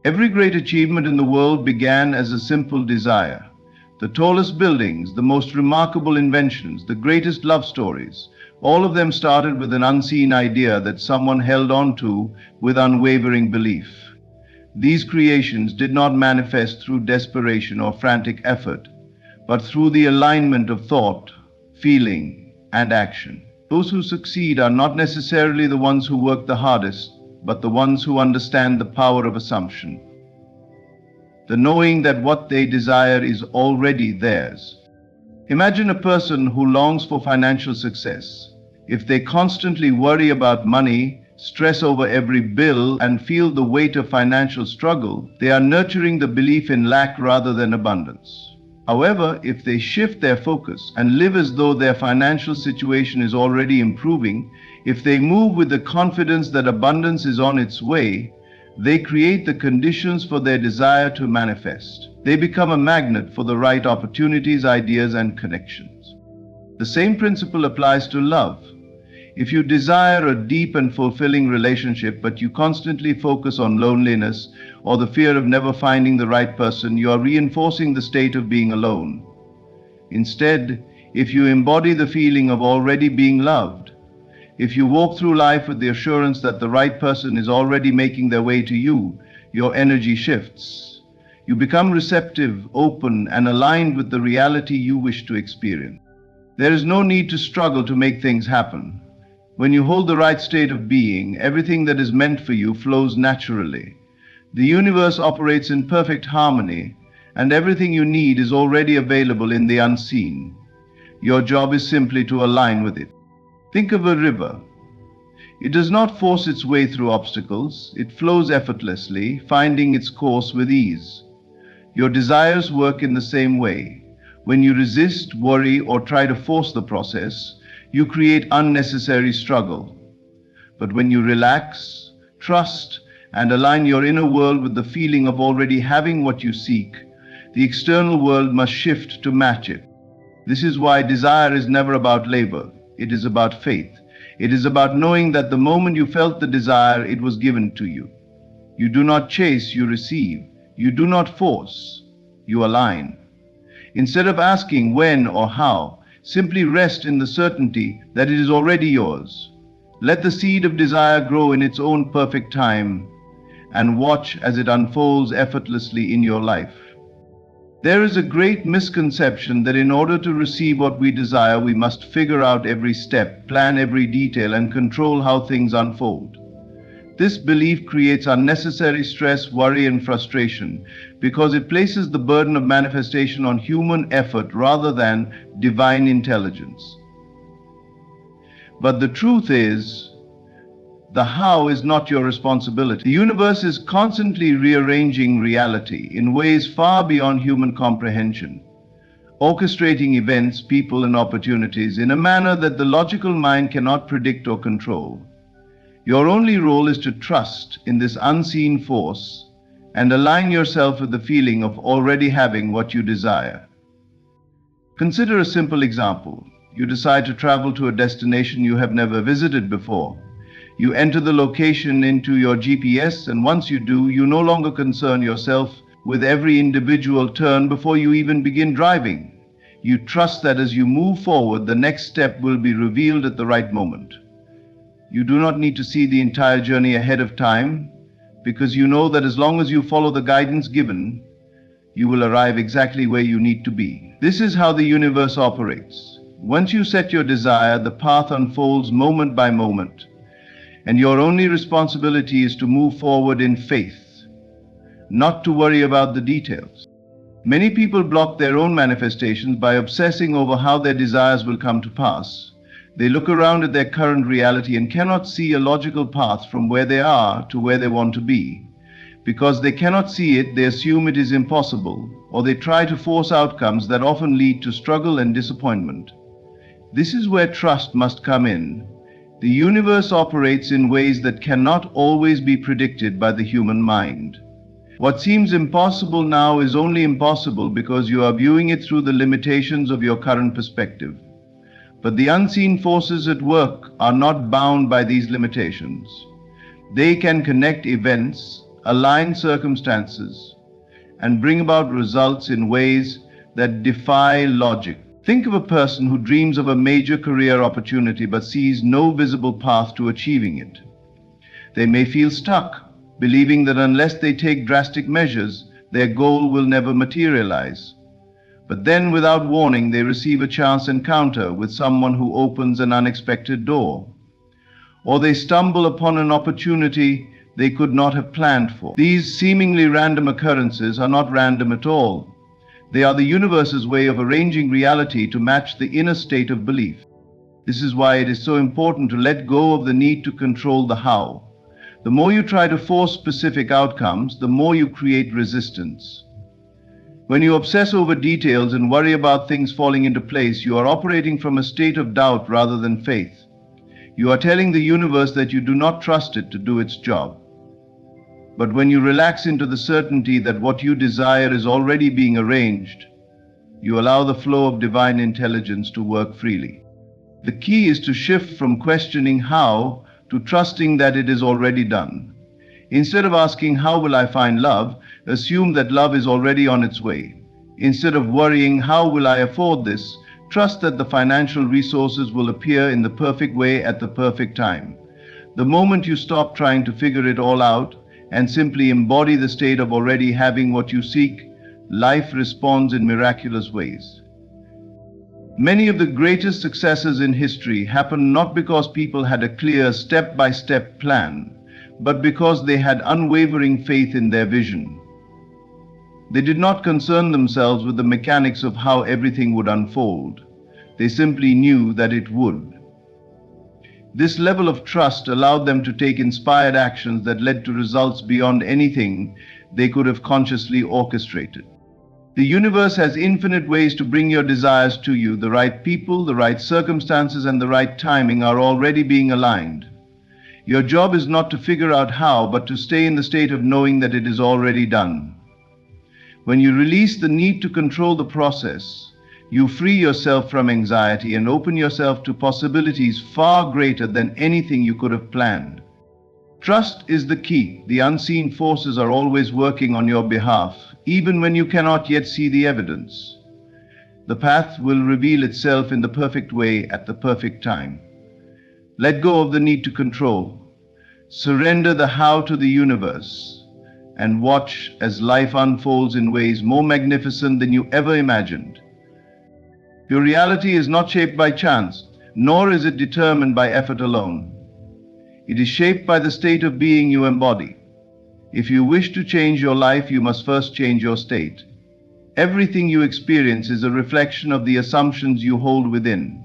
Every great achievement in the world began as a simple desire. The tallest buildings, the most remarkable inventions, the greatest love stories, all of them started with an unseen idea that someone held on to with unwavering belief. These creations did not manifest through desperation or frantic effort, but through the alignment of thought, feeling, and action. Those who succeed are not necessarily the ones who work the hardest, but the ones who understand the power of assumption. The knowing that what they desire is already theirs. Imagine a person who longs for financial success. If they constantly worry about money, stress over every bill, and feel the weight of financial struggle, they are nurturing the belief in lack rather than abundance. However, if they shift their focus and live as though their financial situation is already improving, if they move with the confidence that abundance is on its way, they create the conditions for their desire to manifest. They become a magnet for the right opportunities, ideas, and connections. The same principle applies to love. If you desire a deep and fulfilling relationship, but you constantly focus on loneliness or the fear of never finding the right person, you are reinforcing the state of being alone. Instead, if you embody the feeling of already being loved, if you walk through life with the assurance that the right person is already making their way to you, your energy shifts. You become receptive, open, and aligned with the reality you wish to experience. There is no need to struggle to make things happen. When you hold the right state of being, everything that is meant for you flows naturally. The universe operates in perfect harmony, and everything you need is already available in the unseen. Your job is simply to align with it. Think of a river. It does not force its way through obstacles. It flows effortlessly, finding its course with ease. Your desires work in the same way. When you resist, worry, or try to force the process, you create unnecessary struggle. But when you relax, trust, and align your inner world with the feeling of already having what you seek, the external world must shift to match it. This is why desire is never about labor. It is about faith. It is about knowing that the moment you felt the desire, it was given to you. You do not chase, you receive. You do not force, you align. Instead of asking when or how, simply rest in the certainty that it is already yours. Let the seed of desire grow in its own perfect time, and watch as it unfolds effortlessly in your life. There is a great misconception that in order to receive what we desire, we must figure out every step, plan every detail, and control how things unfold. This belief creates unnecessary stress, worry, and frustration because it places the burden of manifestation on human effort rather than divine intelligence. But the truth is, the how is not your responsibility. The universe is constantly rearranging reality in ways far beyond human comprehension, orchestrating events, people, and opportunities in a manner that the logical mind cannot predict or control. Your only role is to trust in this unseen force and align yourself with the feeling of already having what you desire. Consider a simple example. You decide to travel to a destination you have never visited before. You enter the location into your GPS, and once you do, you no longer concern yourself with every individual turn before you even begin driving. You trust that as you move forward, the next step will be revealed at the right moment. You do not need to see the entire journey ahead of time, because you know that as long as you follow the guidance given, you will arrive exactly where you need to be. This is how the universe operates. Once you set your desire, the path unfolds moment by moment, and your only responsibility is to move forward in faith, not to worry about the details. Many people block their own manifestations by obsessing over how their desires will come to pass. They look around at their current reality and cannot see a logical path from where they are to where they want to be. Because they cannot see it, they assume it is impossible, or they try to force outcomes that often lead to struggle and disappointment. This is where trust must come in. The universe operates in ways that cannot always be predicted by the human mind. What seems impossible now is only impossible because you are viewing it through the limitations of your current perspective. But the unseen forces at work are not bound by these limitations. They can connect events, align circumstances, and bring about results in ways that defy logic. Think of a person who dreams of a major career opportunity but sees no visible path to achieving it. They may feel stuck, believing that unless they take drastic measures, their goal will never materialize. But then, without warning, they receive a chance encounter with someone who opens an unexpected door. Or they stumble upon an opportunity they could not have planned for. These seemingly random occurrences are not random at all. They are the universe's way of arranging reality to match the inner state of belief. This is why it is so important to let go of the need to control the how. The more you try to force specific outcomes, the more you create resistance. When you obsess over details and worry about things falling into place, you are operating from a state of doubt rather than faith. You are telling the universe that you do not trust it to do its job. But when you relax into the certainty that what you desire is already being arranged, you allow the flow of divine intelligence to work freely. The key is to shift from questioning how to trusting that it is already done. Instead of asking, "How will I find love?" assume that love is already on its way. Instead of worrying, "How will I afford this?" trust that the financial resources will appear in the perfect way at the perfect time. The moment you stop trying to figure it all out and simply embody the state of already having what you seek, life responds in miraculous ways. Many of the greatest successes in history happened not because people had a clear step-by-step plan, but because they had unwavering faith in their vision. They did not concern themselves with the mechanics of how everything would unfold. They simply knew that it would. This level of trust allowed them to take inspired actions that led to results beyond anything they could have consciously orchestrated. The universe has infinite ways to bring your desires to you. The right people, the right circumstances, and the right timing are already being aligned. Your job is not to figure out how, but to stay in the state of knowing that it is already done. When you release the need to control the process, you free yourself from anxiety and open yourself to possibilities far greater than anything you could have planned. Trust is the key. The unseen forces are always working on your behalf, even when you cannot yet see the evidence. The path will reveal itself in the perfect way at the perfect time. Let go of the need to control. Surrender the how to the universe, and watch as life unfolds in ways more magnificent than you ever imagined. Your reality is not shaped by chance, nor is it determined by effort alone. It is shaped by the state of being you embody. If you wish to change your life, you must first change your state. Everything you experience is a reflection of the assumptions you hold within.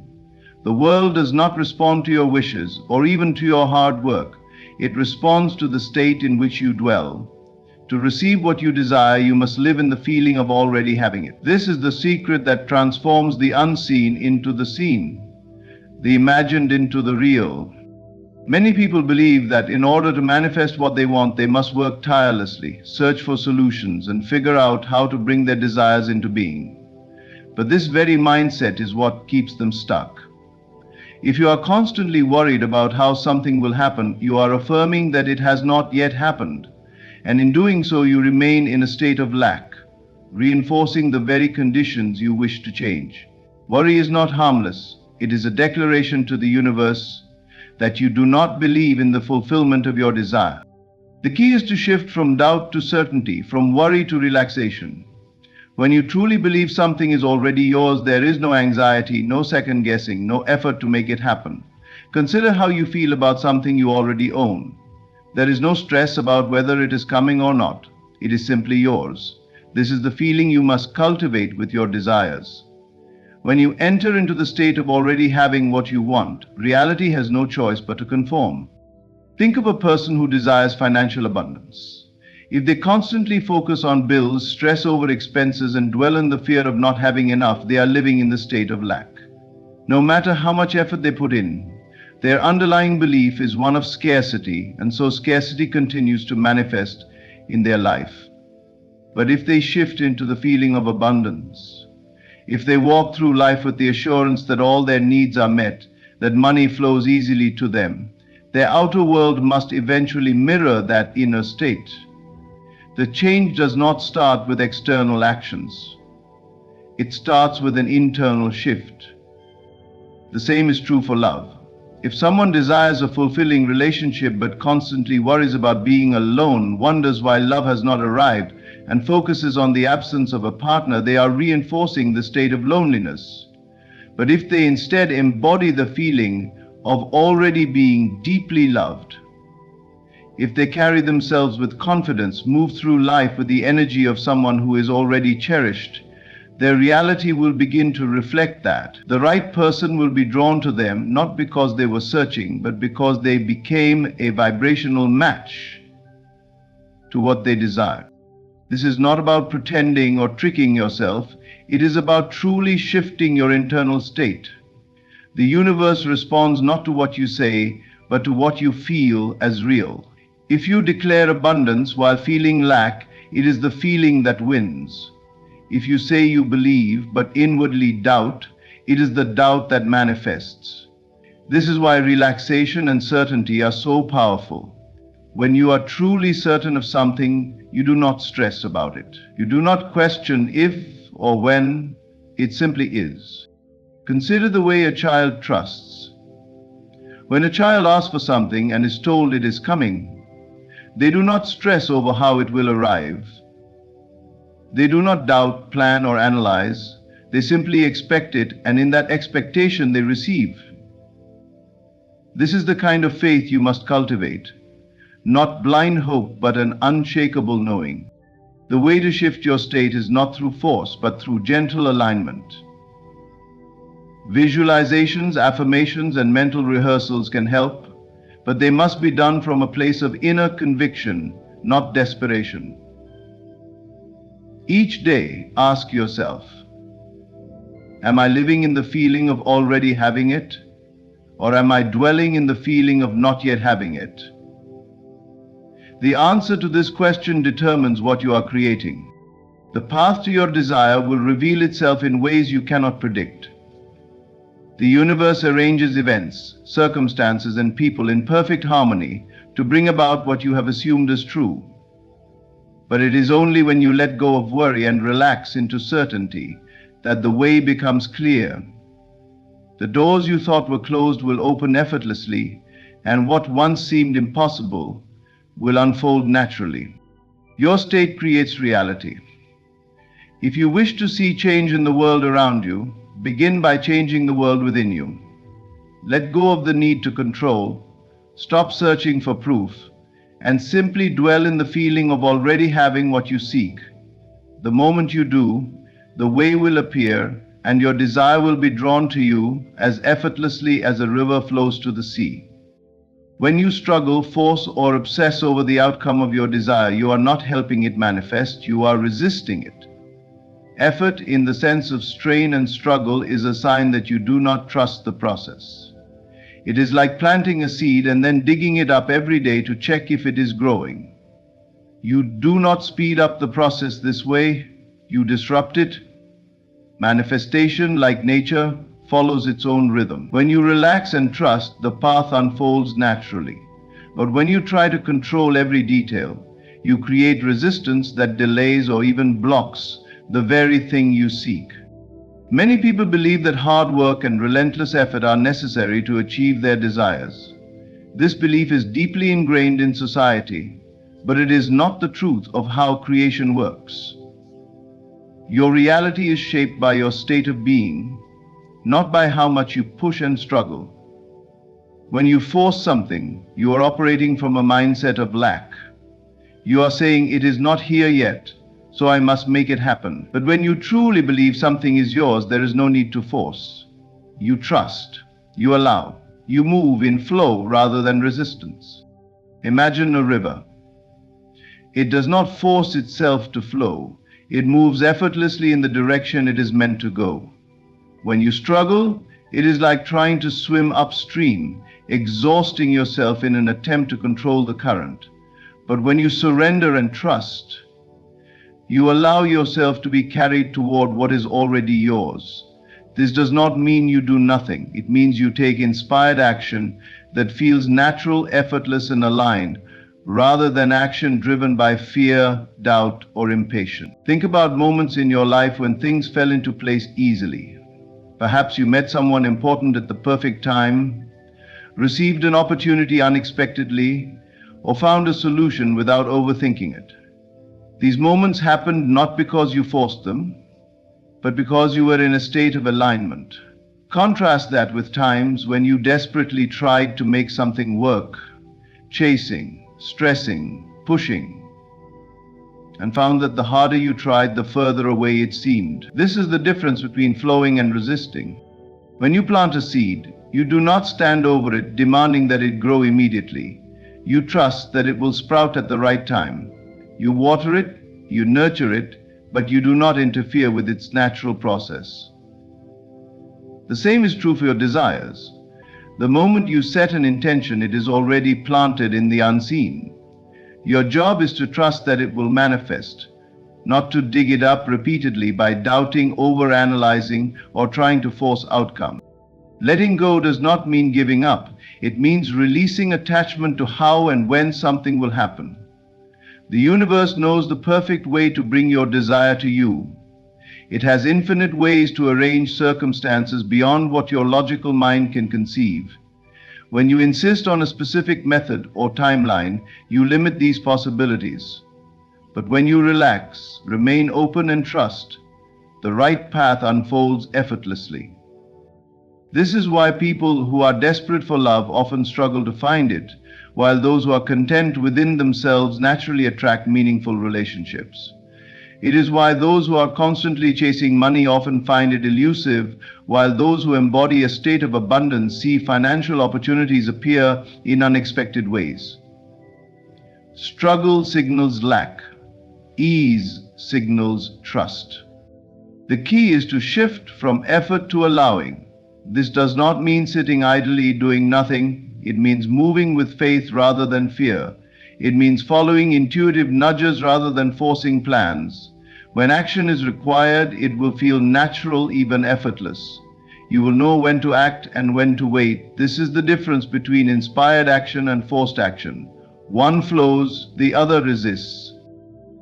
The world does not respond to your wishes or even to your hard work. It responds to the state in which you dwell. To receive what you desire, you must live in the feeling of already having it. This is the secret that transforms the unseen into the seen, the imagined into the real. Many people believe that in order to manifest what they want, they must work tirelessly, search for solutions, and figure out how to bring their desires into being. But this very mindset is what keeps them stuck. If you are constantly worried about how something will happen, you are affirming that it has not yet happened. And in doing so, you remain in a state of lack, reinforcing the very conditions you wish to change. Worry is not harmless. It is a declaration to the universe that you do not believe in the fulfillment of your desire. The key is to shift from doubt to certainty, from worry to relaxation. When you truly believe something is already yours, there is no anxiety, no second guessing, no effort to make it happen. Consider how you feel about something you already own. There is no stress about whether it is coming or not. It is simply yours. This is the feeling you must cultivate with your desires. When you enter into the state of already having what you want, reality has no choice but to conform. Think of a person who desires financial abundance. If they constantly focus on bills, stress over expenses, and dwell in the fear of not having enough, they are living in the state of lack. No matter how much effort they put in, their underlying belief is one of scarcity, and so scarcity continues to manifest in their life. But if they shift into the feeling of abundance, if they walk through life with the assurance that all their needs are met, that money flows easily to them, their outer world must eventually mirror that inner state. The change does not start with external actions. It starts with an internal shift. The same is true for love. If someone desires a fulfilling relationship but constantly worries about being alone, wonders why love has not arrived, and focuses on the absence of a partner, they are reinforcing the state of loneliness. But if they instead embody the feeling of already being deeply loved, if they carry themselves with confidence, move through life with the energy of someone who is already cherished, their reality will begin to reflect that. The right person will be drawn to them, not because they were searching, but because they became a vibrational match to what they desire. This is not about pretending or tricking yourself. It is about truly shifting your internal state. The universe responds not to what you say, but to what you feel as real. If you declare abundance while feeling lack, it is the feeling that wins. If you say you believe but inwardly doubt, it is the doubt that manifests. This is why relaxation and certainty are so powerful. When you are truly certain of something, you do not stress about it. You do not question if or when, it simply is. Consider the way a child trusts. When a child asks for something and is told it is coming, they do not stress over how it will arrive. They do not doubt, plan, or analyze. They simply expect it, and in that expectation they receive. This is the kind of faith you must cultivate. Not blind hope, but an unshakable knowing. The way to shift your state is not through force, but through gentle alignment. Visualizations, affirmations, and mental rehearsals can help, but they must be done from a place of inner conviction, not desperation. Each day, ask yourself, am I living in the feeling of already having it? Or am I dwelling in the feeling of not yet having it? The answer to this question determines what you are creating. The path to your desire will reveal itself in ways you cannot predict. The universe arranges events, circumstances, and people in perfect harmony to bring about what you have assumed as true. But it is only when you let go of worry and relax into certainty that the way becomes clear. The doors you thought were closed will open effortlessly, and what once seemed impossible will unfold naturally. Your state creates reality. If you wish to see change in the world around you, begin by changing the world within you. Let go of the need to control, stop searching for proof, and simply dwell in the feeling of already having what you seek. The moment you do, the way will appear, and your desire will be drawn to you as effortlessly as a river flows to the sea. When you struggle, force, or obsess over the outcome of your desire, you are not helping it manifest, you are resisting it. Effort, in the sense of strain and struggle, is a sign that you do not trust the process. It is like planting a seed and then digging it up every day to check if it is growing. You do not speed up the process this way, you disrupt it. Manifestation, like nature, follows its own rhythm. When you relax and trust, the path unfolds naturally. But when you try to control every detail, you create resistance that delays or even blocks the very thing you seek. Many people believe that hard work and relentless effort are necessary to achieve their desires. This belief is deeply ingrained in society, but it is not the truth of how creation works. Your reality is shaped by your state of being, not by how much you push and struggle. When you force something, you are operating from a mindset of lack. You are saying, it is not here yet, so I must make it happen. But when you truly believe something is yours, there is no need to force. You trust, you allow, you move in flow rather than resistance. Imagine a river. It does not force itself to flow. It moves effortlessly in the direction it is meant to go. When you struggle, it is like trying to swim upstream, exhausting yourself in an attempt to control the current. But when you surrender and trust, you allow yourself to be carried toward what is already yours. This does not mean you do nothing. It means you take inspired action that feels natural, effortless, and aligned, rather than action driven by fear, doubt, or impatience. Think about moments in your life when things fell into place easily. Perhaps you met someone important at the perfect time, received an opportunity unexpectedly, or found a solution without overthinking it. These moments happened not because you forced them, but because you were in a state of alignment. Contrast that with times when you desperately tried to make something work, chasing, stressing, pushing, and found that the harder you tried, the further away it seemed. This is the difference between flowing and resisting. When you plant a seed, you do not stand over it demanding that it grow immediately. You trust that it will sprout at the right time. You water it, you nurture it, but you do not interfere with its natural process. The same is true for your desires. The moment you set an intention, it is already planted in the unseen. Your job is to trust that it will manifest, not to dig it up repeatedly by doubting, overanalyzing, or trying to force outcome. Letting go does not mean giving up. It means releasing attachment to how and when something will happen. The universe knows the perfect way to bring your desire to you. It has infinite ways to arrange circumstances beyond what your logical mind can conceive. When you insist on a specific method or timeline, you limit these possibilities. But when you relax, remain open and trust, the right path unfolds effortlessly. This is why people who are desperate for love often struggle to find it, while those who are content within themselves naturally attract meaningful relationships. It is why those who are constantly chasing money often find it elusive, while those who embody a state of abundance see financial opportunities appear in unexpected ways. Struggle signals lack. Ease signals trust. The key is to shift from effort to allowing. This does not mean sitting idly doing nothing. It means moving with faith rather than fear. It means following intuitive nudges rather than forcing plans. When action is required, it will feel natural, even effortless. You will know when to act and when to wait. This is the difference between inspired action and forced action. One flows, the other resists.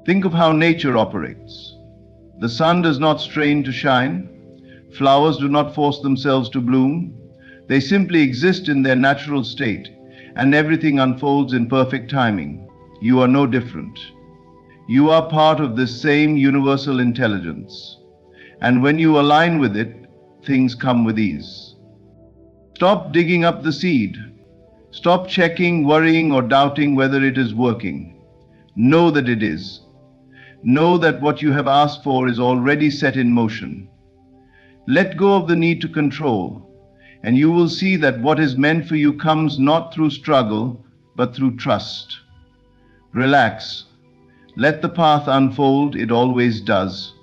Think of how nature operates. The sun does not strain to shine. Flowers do not force themselves to bloom. They simply exist in their natural state, and everything unfolds in perfect timing. You are no different. You are part of this same universal intelligence. And when you align with it, things come with ease. Stop digging up the seed. Stop checking, worrying, or doubting whether it is working. Know that it is. Know that what you have asked for is already set in motion. Let go of the need to control, and you will see that what is meant for you comes not through struggle, but through trust. Relax. Let the path unfold, it always does.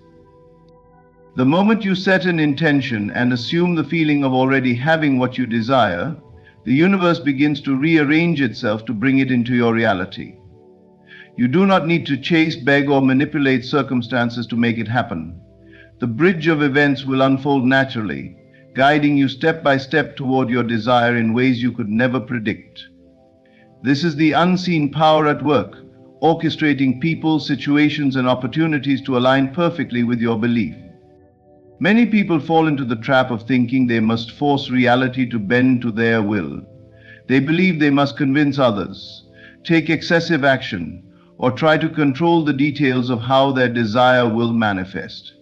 The moment you set an intention and assume the feeling of already having what you desire, the universe begins to rearrange itself to bring it into your reality. You do not need to chase, beg, or manipulate circumstances to make it happen. The bridge of events will unfold naturally, guiding you step by step toward your desire in ways you could never predict. This is the unseen power at work, orchestrating people, situations, and opportunities to align perfectly with your belief. Many people fall into the trap of thinking they must force reality to bend to their will. They believe they must convince others, take excessive action, or try to control the details of how their desire will manifest.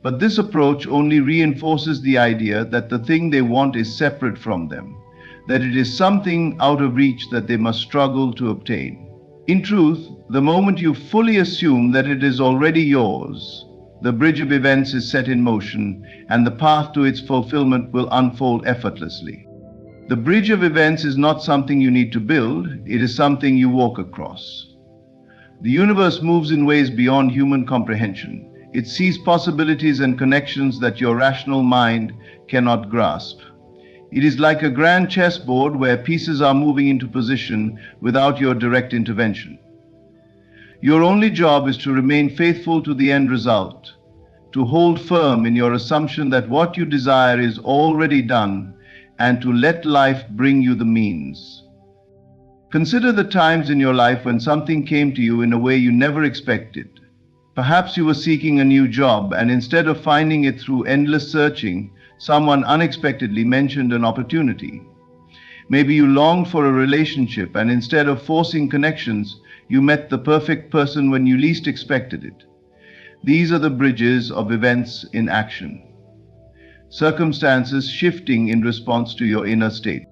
But this approach only reinforces the idea that the thing they want is separate from them, that it is something out of reach that they must struggle to obtain. In truth, the moment you fully assume that it is already yours, the bridge of events is set in motion, and the path to its fulfillment will unfold effortlessly. The bridge of events is not something you need to build, it is something you walk across. The universe moves in ways beyond human comprehension. It sees possibilities and connections that your rational mind cannot grasp. It is like a grand chessboard where pieces are moving into position without your direct intervention. Your only job is to remain faithful to the end result, to hold firm in your assumption that what you desire is already done, and to let life bring you the means. Consider the times in your life when something came to you in a way you never expected. Perhaps you were seeking a new job, and instead of finding it through endless searching, someone unexpectedly mentioned an opportunity. Maybe you longed for a relationship, and instead of forcing connections, you met the perfect person when you least expected it. These are the bridges of events in action. Circumstances shifting in response to your inner state.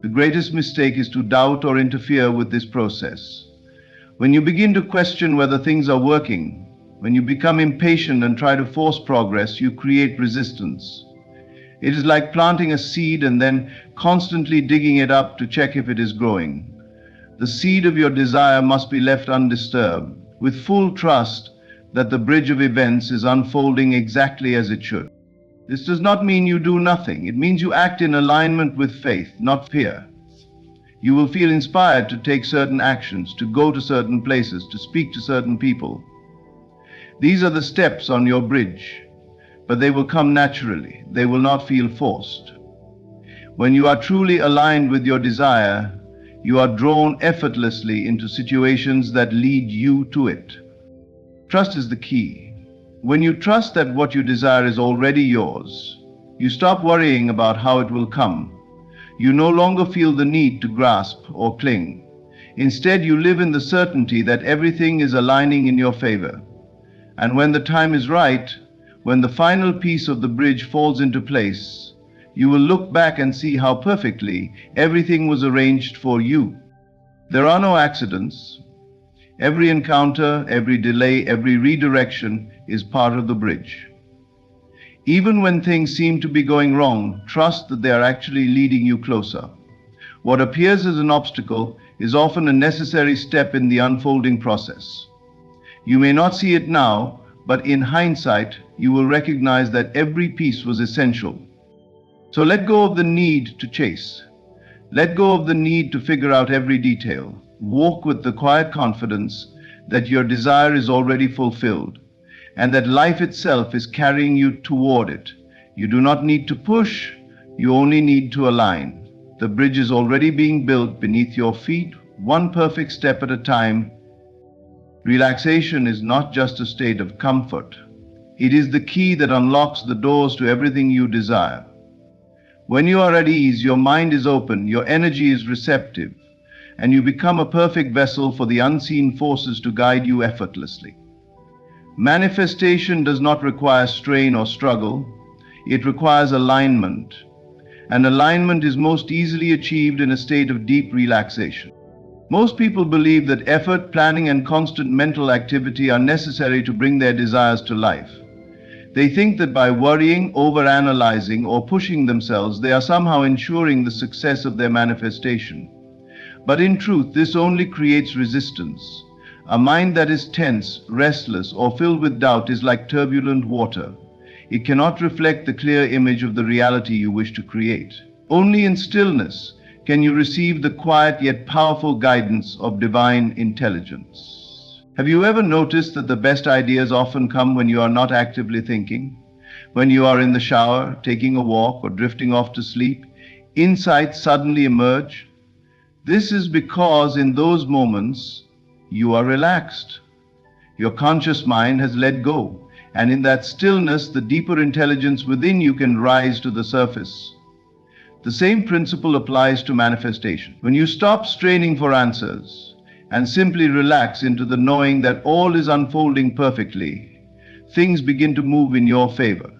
The greatest mistake is to doubt or interfere with this process. When you begin to question whether things are working, when you become impatient and try to force progress, you create resistance. It is like planting a seed and then constantly digging it up to check if it is growing. The seed of your desire must be left undisturbed, with full trust that the bridge of events is unfolding exactly as it should. This does not mean you do nothing. It means you act in alignment with faith, not fear. You will feel inspired to take certain actions, to go to certain places, to speak to certain people. These are the steps on your bridge, but they will come naturally. They will not feel forced. When you are truly aligned with your desire, you are drawn effortlessly into situations that lead you to it. Trust is the key. When you trust that what you desire is already yours, you stop worrying about how it will come. You no longer feel the need to grasp or cling. Instead, you live in the certainty that everything is aligning in your favor. And when the time is right, when the final piece of the bridge falls into place, you will look back and see how perfectly everything was arranged for you. There are no accidents. Every encounter, every delay, every redirection is part of the bridge. Even when things seem to be going wrong, trust that they are actually leading you closer. What appears as an obstacle is often a necessary step in the unfolding process. You may not see it now, but in hindsight, you will recognize that every piece was essential. So let go of the need to chase. Let go of the need to figure out every detail. Walk with the quiet confidence that your desire is already fulfilled and that life itself is carrying you toward it. You do not need to push, you only need to align. The bridge is already being built beneath your feet, one perfect step at a time. Relaxation is not just a state of comfort. It is the key that unlocks the doors to everything you desire. When you are at ease, your mind is open, your energy is receptive, and you become a perfect vessel for the unseen forces to guide you effortlessly. Manifestation does not require strain or struggle. It requires alignment. And alignment is most easily achieved in a state of deep relaxation. Most people believe that effort, planning, and constant mental activity are necessary to bring their desires to life. They think that by worrying, overanalyzing, or pushing themselves, they are somehow ensuring the success of their manifestation. But in truth, this only creates resistance. A mind that is tense, restless, or filled with doubt is like turbulent water. It cannot reflect the clear image of the reality you wish to create. Only in stillness can you receive the quiet yet powerful guidance of divine intelligence. Have you ever noticed that the best ideas often come when you are not actively thinking? When you are in the shower, taking a walk, or drifting off to sleep, insights suddenly emerge. This is because in those moments, you are relaxed. Your conscious mind has let go, and in that stillness, the deeper intelligence within you can rise to the surface. The same principle applies to manifestation. When you stop straining for answers and simply relax into the knowing that all is unfolding perfectly, things begin to move in your favor.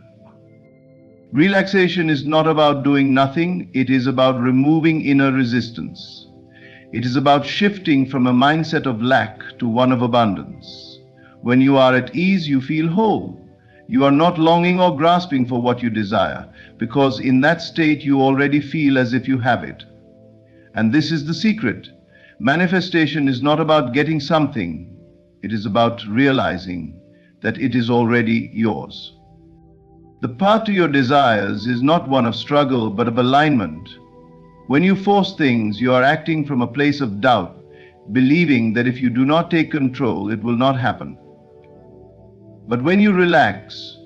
Relaxation is not about doing nothing, it is about removing inner resistance. It is about shifting from a mindset of lack to one of abundance. When you are at ease, you feel whole. You are not longing or grasping for what you desire, because in that state you already feel as if you have it. And this is the secret. Manifestation is not about getting something, it is about realizing that it is already yours. The path to your desires is not one of struggle, but of alignment. When you force things, you are acting from a place of doubt, believing that if you do not take control, it will not happen. But when you relax,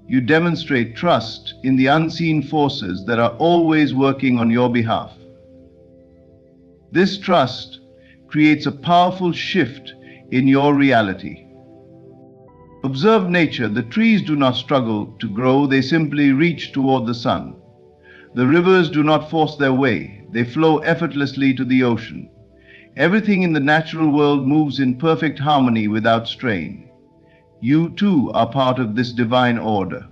you demonstrate trust in the unseen forces that are always working on your behalf. This trust creates a powerful shift in your reality. Observe nature. The trees do not struggle to grow, they simply reach toward the sun. The rivers do not force their way, they flow effortlessly to the ocean. Everything in the natural world moves in perfect harmony without strain. You too are part of this divine order.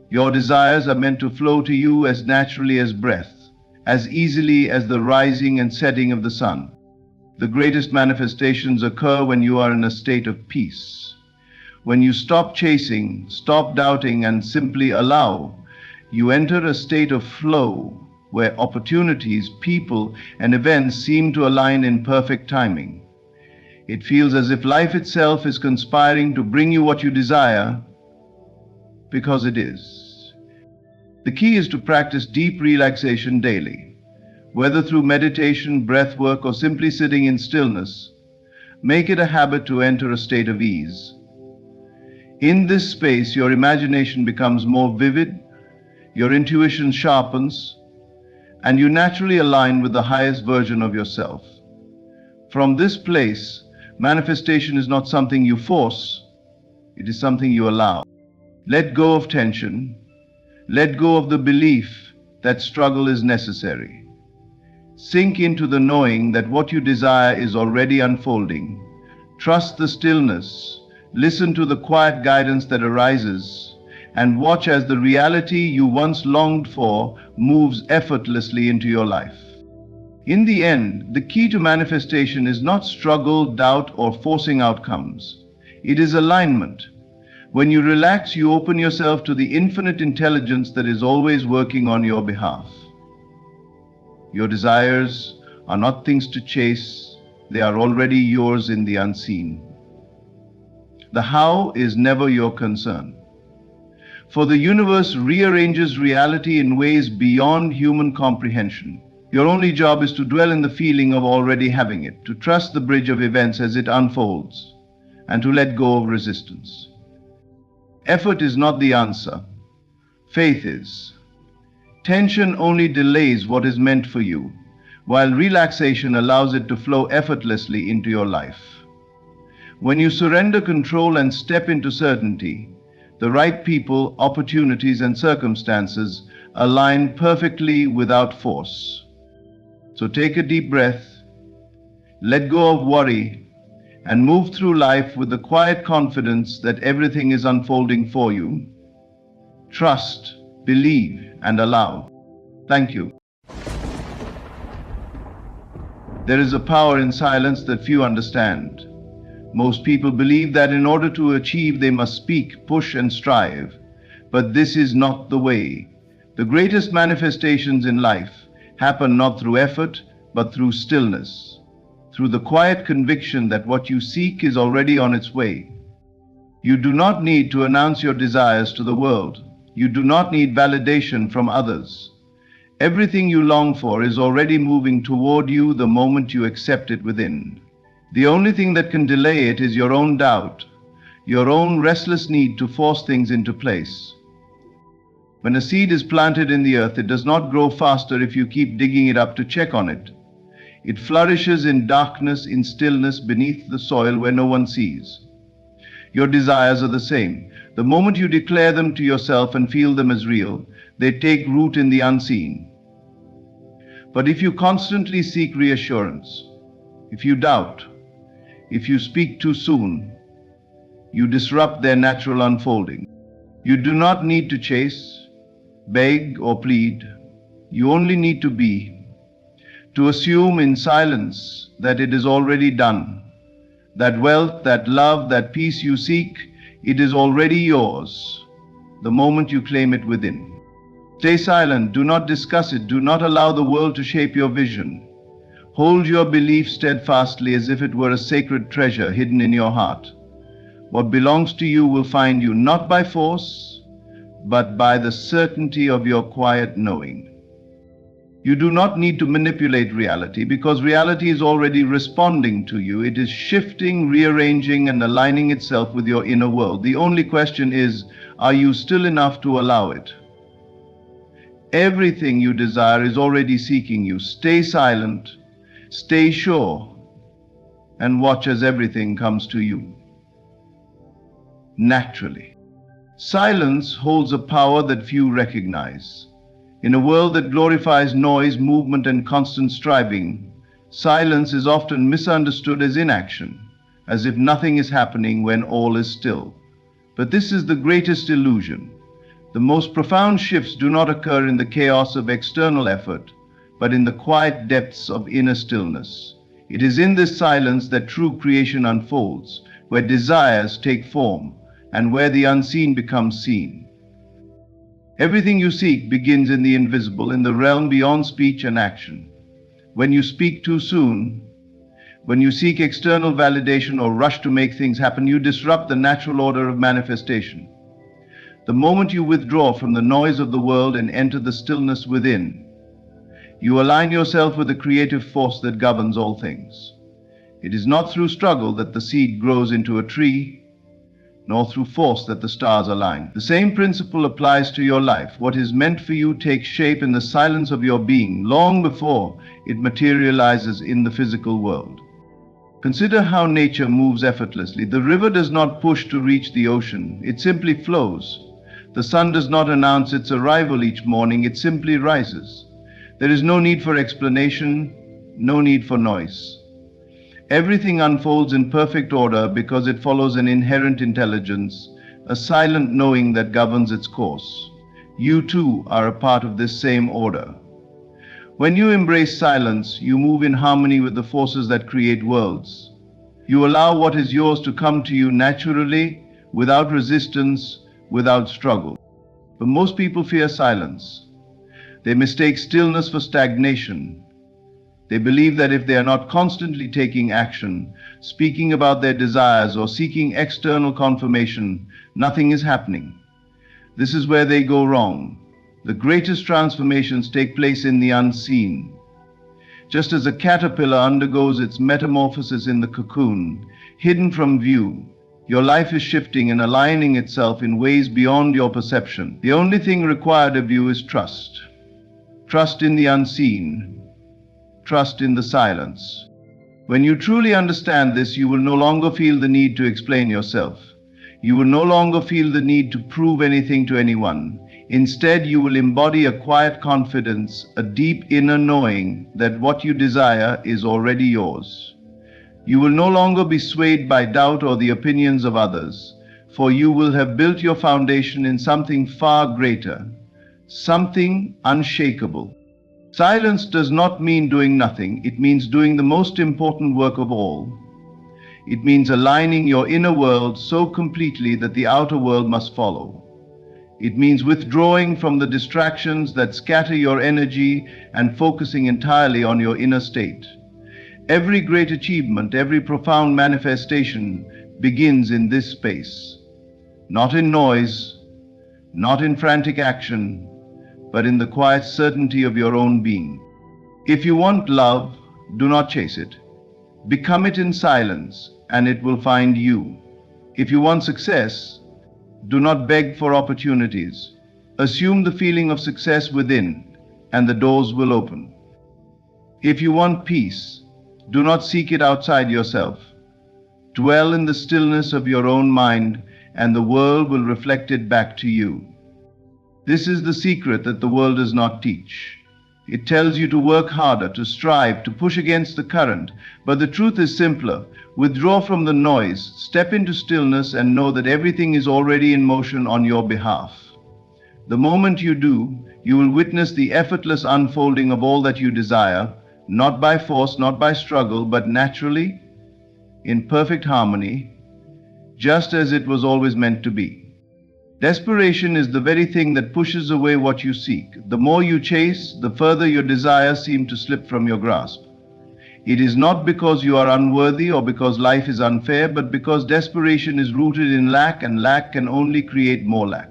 Your desires are meant to flow to you as naturally as breath, as easily as the rising and setting of the sun. The greatest manifestations occur when you are in a state of peace. When you stop chasing, stop doubting, and simply allow, you enter a state of flow where opportunities, people, and events seem to align in perfect timing. It feels as if life itself is conspiring to bring you what you desire, because it is. The key is to practice deep relaxation daily. Whether through meditation, breath work, or simply sitting in stillness, make it a habit to enter a state of ease. In this space, your imagination becomes more vivid, your intuition sharpens, and you naturally align with the highest version of yourself. From this place, manifestation is not something you force, it is something you allow. Let go of tension. Let go of the belief that struggle is necessary. Sink into the knowing that what you desire is already unfolding. Trust the stillness. Listen to the quiet guidance that arises, and watch as the reality you once longed for moves effortlessly into your life. In the end, the key to manifestation is not struggle, doubt, or forcing outcomes. It is alignment. When you relax, you open yourself to the infinite intelligence that is always working on your behalf. Your desires are not things to chase, they are already yours in the unseen. The how is never your concern. For the universe rearranges reality in ways beyond human comprehension. Your only job is to dwell in the feeling of already having it, to trust the bridge of events as it unfolds, and to let go of resistance. Effort is not the answer. Faith is. Tension only delays what is meant for you, while relaxation allows it to flow effortlessly into your life. When you surrender control and step into certainty, the right people, opportunities, and circumstances align perfectly without force. So take a deep breath, let go of worry, and move through life with the quiet confidence that everything is unfolding for you. Trust, believe, and allow. Thank you. There is a power in silence that few understand. Most people believe that in order to achieve, they must speak, push, and strive. But this is not the way. The greatest manifestations in life happen not through effort, but through stillness. Through the quiet conviction that what you seek is already on its way. You do not need to announce your desires to the world. You do not need validation from others. Everything you long for is already moving toward you the moment you accept it within. The only thing that can delay it is your own doubt, your own restless need to force things into place. When a seed is planted in the earth, it does not grow faster if you keep digging it up to check on it. It flourishes in darkness, in stillness, beneath the soil where no one sees. Your desires are the same. The moment you declare them to yourself and feel them as real, they take root in the unseen. But if you constantly seek reassurance, if you doubt, if you speak too soon, you disrupt their natural unfolding. You do not need to chase, beg, or plead. You only need to be. To assume in silence that it is already done, that wealth, that love, that peace you seek, it is already yours, the moment you claim it within. Stay silent, do not discuss it, do not allow the world to shape your vision. Hold your belief steadfastly as if it were a sacred treasure hidden in your heart. What belongs to you will find you, not by force, but by the certainty of your quiet knowing. You do not need to manipulate reality because reality is already responding to you. It is shifting, rearranging, and aligning itself with your inner world. The only question is, are you still enough to allow it? Everything you desire is already seeking you. Stay silent, stay sure, and watch as everything comes to you naturally. Silence holds a power that few recognize. In a world that glorifies noise, movement, and constant striving, silence is often misunderstood as inaction, as if nothing is happening when all is still. But this is the greatest illusion. The most profound shifts do not occur in the chaos of external effort, but in the quiet depths of inner stillness. It is in this silence that true creation unfolds, where desires take form, and where the unseen becomes seen. Everything you seek begins in the invisible, in the realm beyond speech and action. When you speak too soon, when you seek external validation or rush to make things happen, you disrupt the natural order of manifestation. The moment you withdraw from the noise of the world and enter the stillness within, you align yourself with the creative force that governs all things. It is not through struggle that the seed grows into a tree, nor through force that the stars align. The same principle applies to your life. What is meant for you takes shape in the silence of your being, long before it materializes in the physical world. Consider how nature moves effortlessly. The river does not push to reach the ocean, it simply flows. The sun does not announce its arrival each morning, it simply rises. There is no need for explanation, no need for noise. Everything unfolds in perfect order because it follows an inherent intelligence, a silent knowing that governs its course. You too are a part of this same order. When you embrace silence, you move in harmony with the forces that create worlds. You allow what is yours to come to you naturally, without resistance, without struggle. But most people fear silence. They mistake stillness for stagnation. They believe that if they are not constantly taking action, speaking about their desires, or seeking external confirmation, nothing is happening. This is where they go wrong. The greatest transformations take place in the unseen. Just as a caterpillar undergoes its metamorphosis in the cocoon, hidden from view, your life is shifting and aligning itself in ways beyond your perception. The only thing required of you is trust. Trust in the unseen. Trust in the silence. When you truly understand this, you will no longer feel the need to explain yourself. You will no longer feel the need to prove anything to anyone. Instead, you will embody a quiet confidence, a deep inner knowing that what you desire is already yours. You will no longer be swayed by doubt or the opinions of others, for you will have built your foundation in something far greater, something unshakable. Silence does not mean doing nothing, it means doing the most important work of all. It means aligning your inner world so completely that the outer world must follow. It means withdrawing from the distractions that scatter your energy and focusing entirely on your inner state. Every great achievement, every profound manifestation begins in this space. Not in noise, not in frantic action, but in the quiet certainty of your own being. If you want love, do not chase it. Become it in silence, and it will find you. If you want success, do not beg for opportunities. Assume the feeling of success within, and the doors will open. If you want peace, do not seek it outside yourself. Dwell in the stillness of your own mind, and the world will reflect it back to you. This is the secret that the world does not teach. It tells you to work harder, to strive, to push against the current. But the truth is simpler. Withdraw from the noise, step into stillness, and know that everything is already in motion on your behalf. The moment you do, you will witness the effortless unfolding of all that you desire, not by force, not by struggle, but naturally, in perfect harmony, just as it was always meant to be. Desperation is the very thing that pushes away what you seek. The more you chase, the further your desires seem to slip from your grasp. It is not because you are unworthy or because life is unfair, but because desperation is rooted in lack, and lack can only create more lack.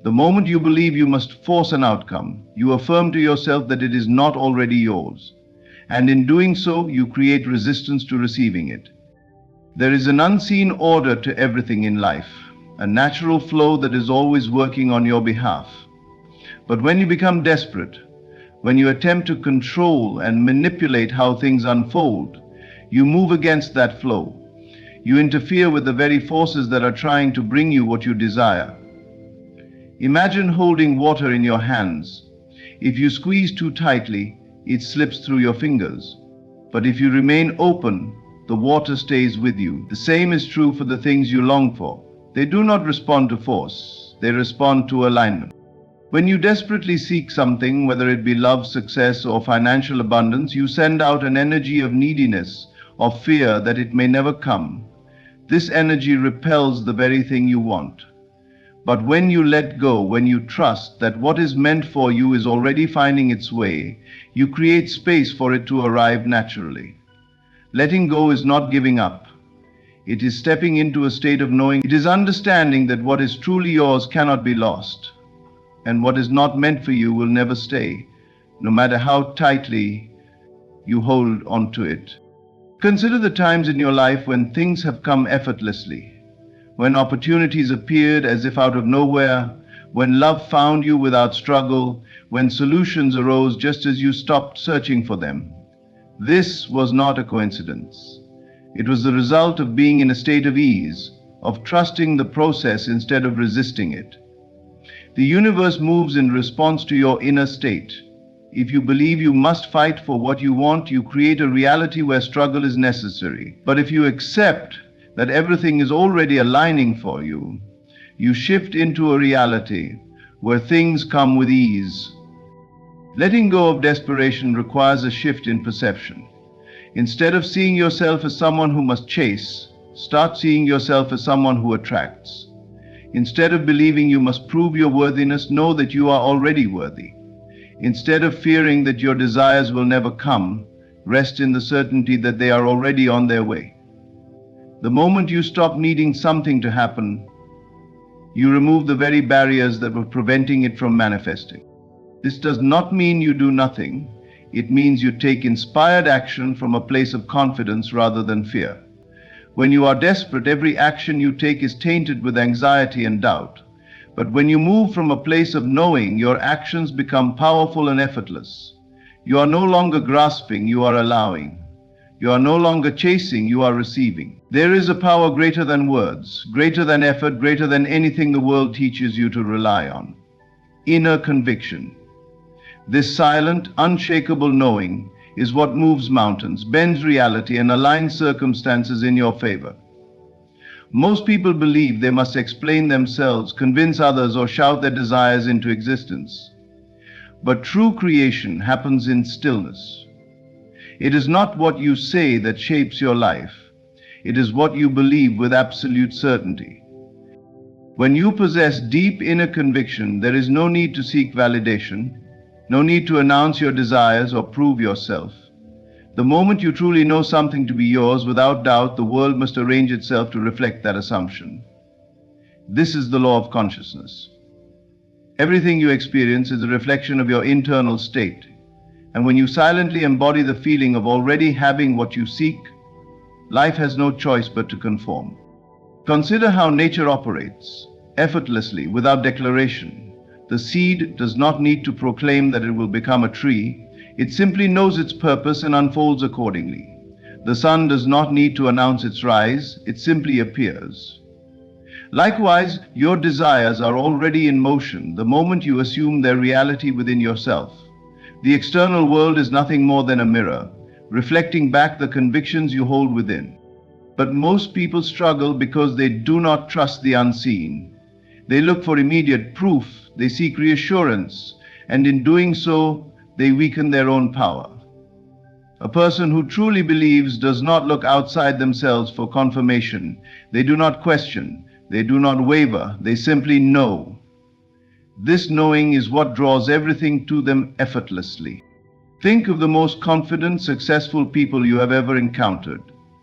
The moment you believe you must force an outcome, you affirm to yourself that it is not already yours. And in doing so, you create resistance to receiving it. There is an unseen order to everything in life, a natural flow that is always working on your behalf. But when you become desperate, when you attempt to control and manipulate how things unfold, you move against that flow. You interfere with the very forces that are trying to bring you what you desire. Imagine holding water in your hands. If you squeeze too tightly, it slips through your fingers. But if you remain open, the water stays with you. The same is true for the things you long for. They do not respond to force, they respond to alignment. When you desperately seek something, whether it be love, success, or financial abundance, you send out an energy of neediness, of fear that it may never come. This energy repels the very thing you want. But when you let go, when you trust that what is meant for you is already finding its way, you create space for it to arrive naturally. Letting go is not giving up. It is stepping into a state of knowing. It is understanding that what is truly yours cannot be lost, and what is not meant for you will never stay, no matter how tightly you hold onto it. Consider the times in your life when things have come effortlessly. when opportunities appeared as if out of nowhere, when love found you without struggle, when solutions arose just as you stopped searching for them. This was not a coincidence. It was the result of being in a state of ease, of trusting the process instead of resisting it. The universe moves in response to your inner state. If you believe you must fight for what you want, you create a reality where struggle is necessary. But if you accept that everything is already aligning for you, you shift into a reality where things come with ease. Letting go of desperation requires a shift in perception. Instead of seeing yourself as someone who must chase, start seeing yourself as someone who attracts. Instead of believing you must prove your worthiness, know that you are already worthy. Instead of fearing that your desires will never come, rest in the certainty that they are already on their way. The moment you stop needing something to happen, you remove the very barriers that were preventing it from manifesting. This does not mean you do nothing. It means you take inspired action from a place of confidence rather than fear. When you are desperate, every action you take is tainted with anxiety and doubt. But when you move from a place of knowing, your actions become powerful and effortless. You are no longer grasping, you are allowing. You are no longer chasing, you are receiving. There is a power greater than words, greater than effort, greater than anything the world teaches you to rely on. Inner conviction. This silent, unshakable knowing is what moves mountains, bends reality, and aligns circumstances in your favor. Most people believe they must explain themselves, convince others, or shout their desires into existence. But true creation happens in stillness. It is not what you say that shapes your life. It is what you believe with absolute certainty. When you possess deep inner conviction, there is no need to seek validation, no need to announce your desires or prove yourself. The moment you truly know something to be yours, without doubt, the world must arrange itself to reflect that assumption. This is the law of consciousness. Everything you experience is a reflection of your internal state. And when you silently embody the feeling of already having what you seek, life has no choice but to conform. Consider how nature operates, effortlessly, without declaration. The seed does not need to proclaim that it will become a tree. It simply knows its purpose and unfolds accordingly. The sun does not need to announce its rise. It simply appears. Likewise, your desires are already in motion the moment you assume their reality within yourself. The external world is nothing more than a mirror, reflecting back the convictions you hold within. But most people struggle because they do not trust the unseen. They look for immediate proof, they seek reassurance, and in doing so, they weaken their own power. A person who truly believes does not look outside themselves for confirmation. They do not question, they do not waver, they simply know. This knowing is what draws everything to them effortlessly. Think of the most confident, successful people you have ever encountered.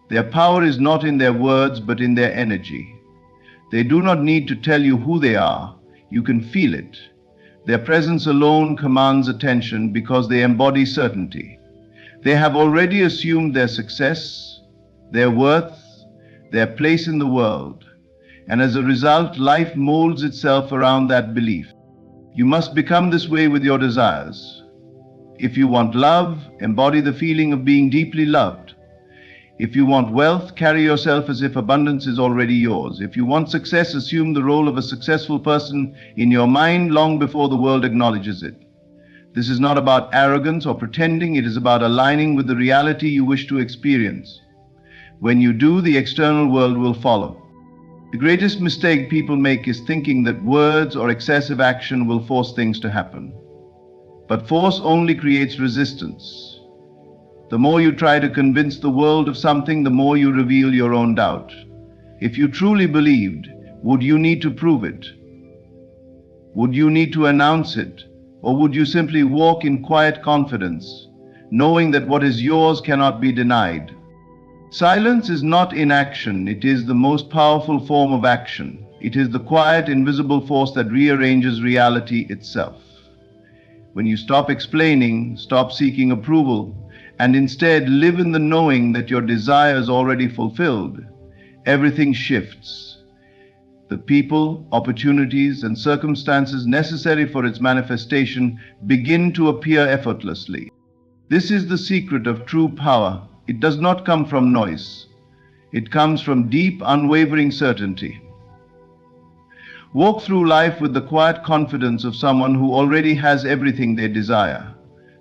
Their power is not in their words, but in their energy. They do not need to tell you who they are. You can feel it. Their presence alone commands attention because they embody certainty. They have already assumed their success, their worth, their place in the world. And as a result, life molds itself around that belief. You must become this way with your desires. If you want love, embody the feeling of being deeply loved. If you want wealth, carry yourself as if abundance is already yours. If you want success, assume the role of a successful person in your mind long before the world acknowledges it. This is not about arrogance or pretending, it is about aligning with the reality you wish to experience. When you do, the external world will follow. The greatest mistake people make is thinking that words or excessive action will force things to happen. But force only creates resistance. The more you try to convince the world of something, the more you reveal your own doubt. If you truly believed, would you need to prove it? Would you need to announce it? Or would you simply walk in quiet confidence, knowing that what is yours cannot be denied? Silence is not inaction, it is the most powerful form of action. It is the quiet, invisible force that rearranges reality itself. When you stop explaining, stop seeking approval, and instead live in the knowing that your desire is already fulfilled, everything shifts. The people, opportunities, and circumstances necessary for its manifestation begin to appear effortlessly. This is the secret of true power. It does not come from noise. It comes from deep, unwavering certainty. Walk through life with the quiet confidence of someone who already has everything they desire.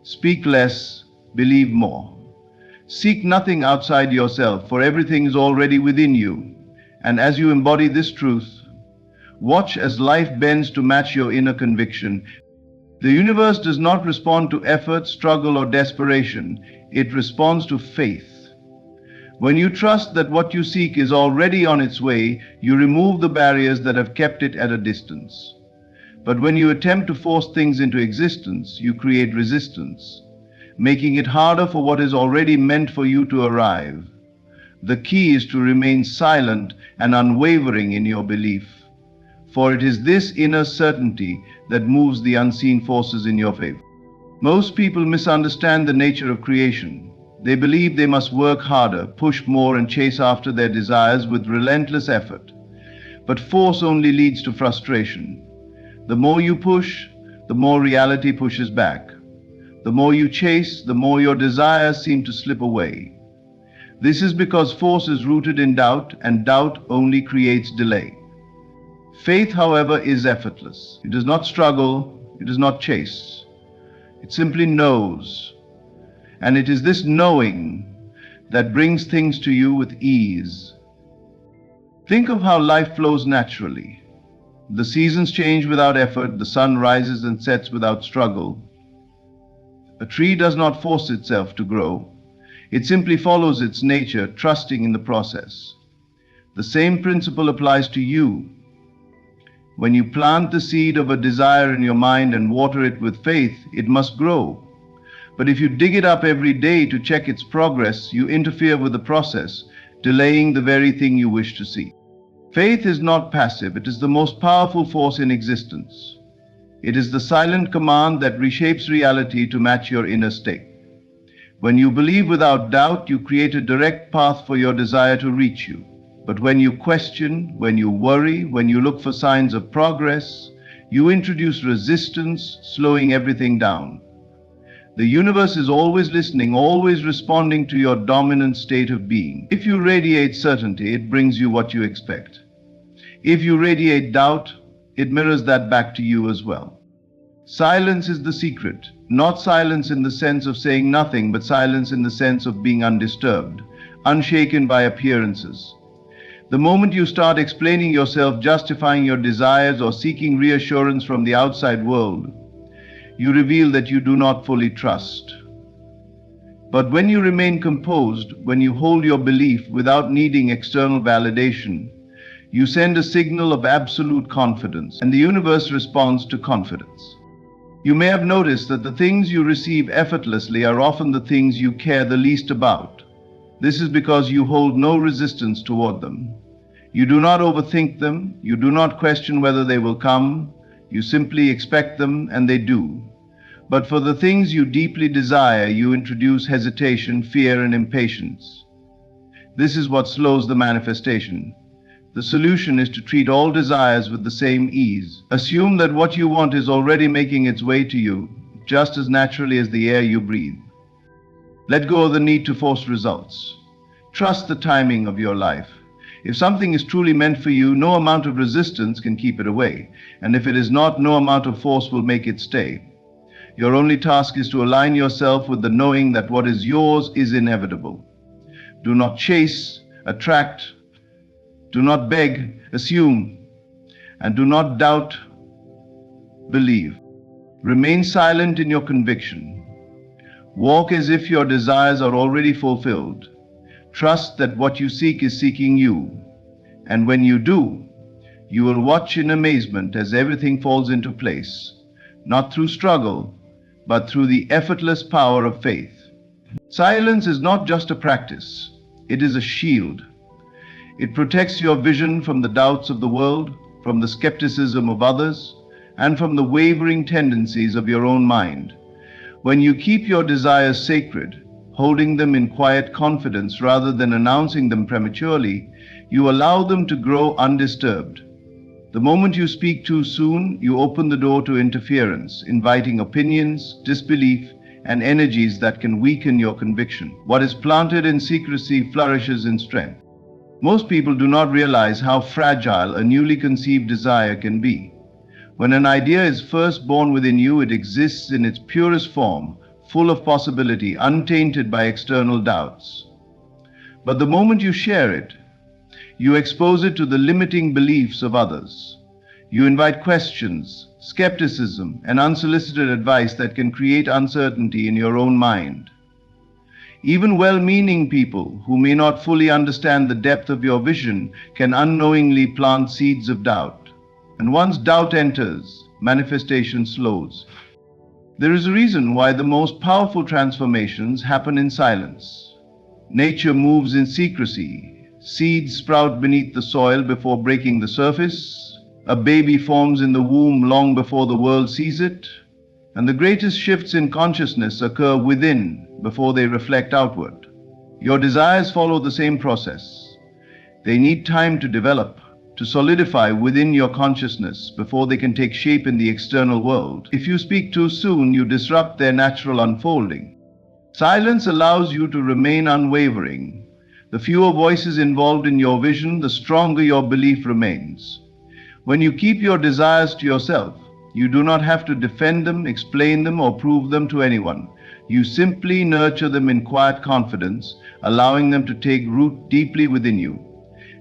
Speak less, believe more. Seek nothing outside yourself, for everything is already within you. And as you embody this truth, watch as life bends to match your inner conviction. The universe does not respond to effort, struggle, or desperation. It responds to faith. When you trust that what you seek is already on its way, you remove the barriers that have kept it at a distance. But when you attempt to force things into existence, you create resistance, making it harder for what is already meant for you to arrive. The key is to remain silent and unwavering in your belief, for it is this inner certainty that moves the unseen forces in your favor. Most people misunderstand the nature of creation. They believe they must work harder, push more, and chase after their desires with relentless effort. But force only leads to frustration. The more you push, the more reality pushes back. The more you chase, the more your desires seem to slip away. This is because force is rooted in doubt, and doubt only creates delay. Faith, however, is effortless. It does not struggle, it does not chase. It simply knows. And it is this knowing that brings things to you with ease. Think of how life flows naturally. The seasons change without effort, the sun rises and sets without struggle. A tree does not force itself to grow. It simply follows its nature, trusting in the process. The same principle applies to you. When you plant the seed of a desire in your mind and water it with faith, it must grow. But if you dig it up every day to check its progress, you interfere with the process, delaying the very thing you wish to see. Faith is not passive. It is the most powerful force in existence. It is the silent command that reshapes reality to match your inner state. When you believe without doubt, you create a direct path for your desire to reach you. But when you question, when you worry, when you look for signs of progress, you introduce resistance, slowing everything down. The universe is always listening, always responding to your dominant state of being. If you radiate certainty, it brings you what you expect. If you radiate doubt, it mirrors that back to you as well. Silence is the secret. Not silence in the sense of saying nothing, but silence in the sense of being undisturbed, unshaken by appearances. The moment you start explaining yourself, justifying your desires, or seeking reassurance from the outside world, you reveal that you do not fully trust. But when you remain composed, when you hold your belief without needing external validation, you send a signal of absolute confidence, and the universe responds to confidence. You may have noticed that the things you receive effortlessly are often the things you care the least about. This is because you hold no resistance toward them. You do not overthink them. You do not question whether they will come. You simply expect them, and they do. But for the things you deeply desire, you introduce hesitation, fear, and impatience. This is what slows the manifestation. The solution is to treat all desires with the same ease. Assume that what you want is already making its way to you, just as naturally as the air you breathe. Let go of the need to force results. Trust the timing of your life. If something is truly meant for you, no amount of resistance can keep it away. And if it is not, no amount of force will make it stay. Your only task is to align yourself with the knowing that what is yours is inevitable. Do not chase, attract, do not beg, assume, and do not doubt, believe. Remain silent in your conviction. Walk as if your desires are already fulfilled. Trust that what you seek is seeking you. And when you do, you will watch in amazement as everything falls into place, not through struggle, but through the effortless power of faith. Silence is not just a practice, it is a shield. It protects your vision from the doubts of the world, from the skepticism of others, and from the wavering tendencies of your own mind. When you keep your desires sacred, holding them in quiet confidence rather than announcing them prematurely, you allow them to grow undisturbed. The moment you speak too soon, you open the door to interference, inviting opinions, disbelief, and energies that can weaken your conviction. What is planted in secrecy flourishes in strength. Most people do not realize how fragile a newly conceived desire can be. When an idea is first born within you, it exists in its purest form, full of possibility, untainted by external doubts. But the moment you share it, you expose it to the limiting beliefs of others. You invite questions, skepticism, and unsolicited advice that can create uncertainty in your own mind. Even well-meaning people who may not fully understand the depth of your vision can unknowingly plant seeds of doubt. And once doubt enters, manifestation slows. There is a reason why the most powerful transformations happen in silence. Nature moves in secrecy. Seeds sprout beneath the soil before breaking the surface. A baby forms in the womb long before the world sees it. And the greatest shifts in consciousness occur within before they reflect outward. Your desires follow the same process. They need time to develop, to solidify within your consciousness before they can take shape in the external world. If you speak too soon, you disrupt their natural unfolding. Silence allows you to remain unwavering. The fewer voices involved in your vision, the stronger your belief remains. When you keep your desires to yourself, you do not have to defend them, explain them, or prove them to anyone. You simply nurture them in quiet confidence, allowing them to take root deeply within you.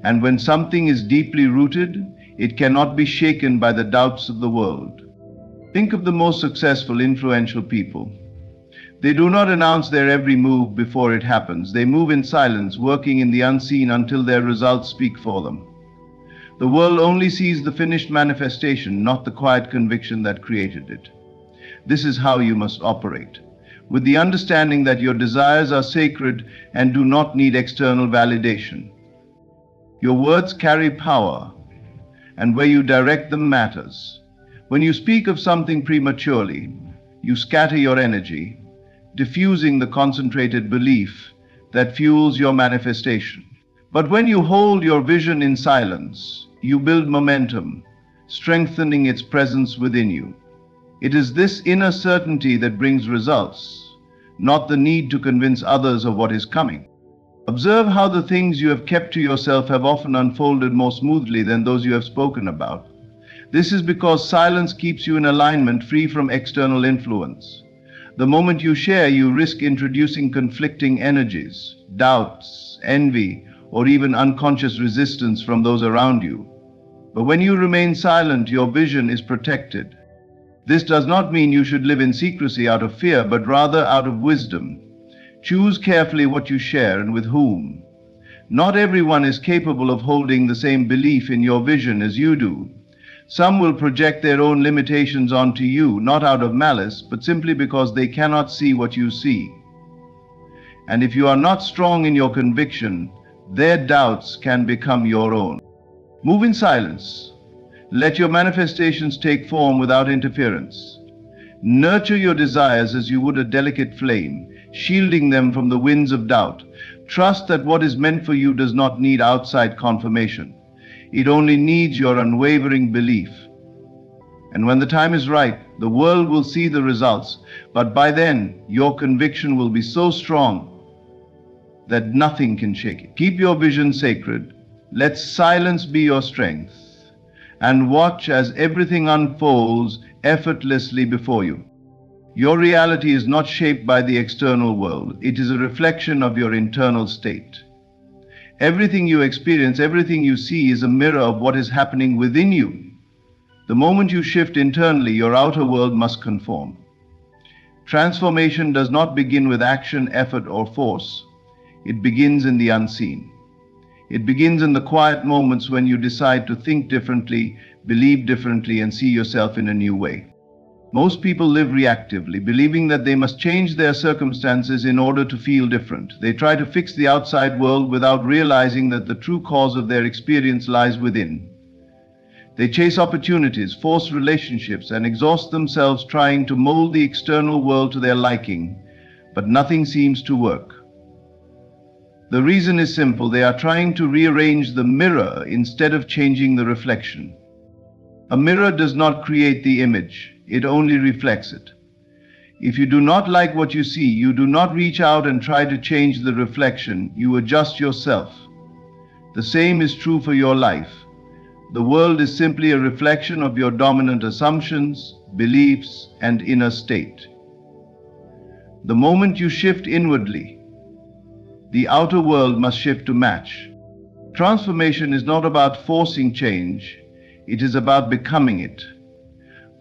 And when something is deeply rooted, it cannot be shaken by the doubts of the world. Think of the most successful, influential people. They do not announce their every move before it happens. They move in silence, working in the unseen until their results speak for them. The world only sees the finished manifestation, not the quiet conviction that created it. This is how you must operate, with the understanding that your desires are sacred and do not need external validation. Your words carry power, and where you direct them matters. When you speak of something prematurely, you scatter your energy, diffusing the concentrated belief that fuels your manifestation. But when you hold your vision in silence, you build momentum, strengthening its presence within you. It is this inner certainty that brings results, not the need to convince others of what is coming. Observe how the things you have kept to yourself have often unfolded more smoothly than those you have spoken about. This is because silence keeps you in alignment, free from external influence. The moment you share, you risk introducing conflicting energies, doubts, envy, or even unconscious resistance from those around you. But when you remain silent, your vision is protected. This does not mean you should live in secrecy out of fear, but rather out of wisdom. Choose carefully what you share and with whom. Not everyone is capable of holding the same belief in your vision as you do. Some will project their own limitations onto you, not out of malice, but simply because they cannot see what you see. And if you are not strong in your conviction, their doubts can become your own. Move in silence. Let your manifestations take form without interference. Nurture your desires as you would a delicate flame, shielding them from the winds of doubt. Trust that what is meant for you does not need outside confirmation. It only needs your unwavering belief. And when the time is right, the world will see the results, but by then, your conviction will be so strong that nothing can shake it. Keep your vision sacred. Let silence be your strength, and watch as everything unfolds effortlessly before you. Your reality is not shaped by the external world. It is a reflection of your internal state. Everything you experience, everything you see is a mirror of what is happening within you. The moment you shift internally, your outer world must conform. Transformation does not begin with action, effort, or force. It begins in the unseen. It begins in the quiet moments when you decide to think differently, believe differently, and see yourself in a new way. Most people live reactively, believing that they must change their circumstances in order to feel different. They try to fix the outside world without realizing that the true cause of their experience lies within. They chase opportunities, force relationships, and exhaust themselves trying to mold the external world to their liking, but nothing seems to work. The reason is simple. They are trying to rearrange the mirror instead of changing the reflection. A mirror does not create the image, it only reflects it. If you do not like what you see, you do not reach out and try to change the reflection, you adjust yourself. The same is true for your life. The world is simply a reflection of your dominant assumptions, beliefs, and inner state. The moment you shift inwardly, the outer world must shift to match. Transformation is not about forcing change, it is about becoming it.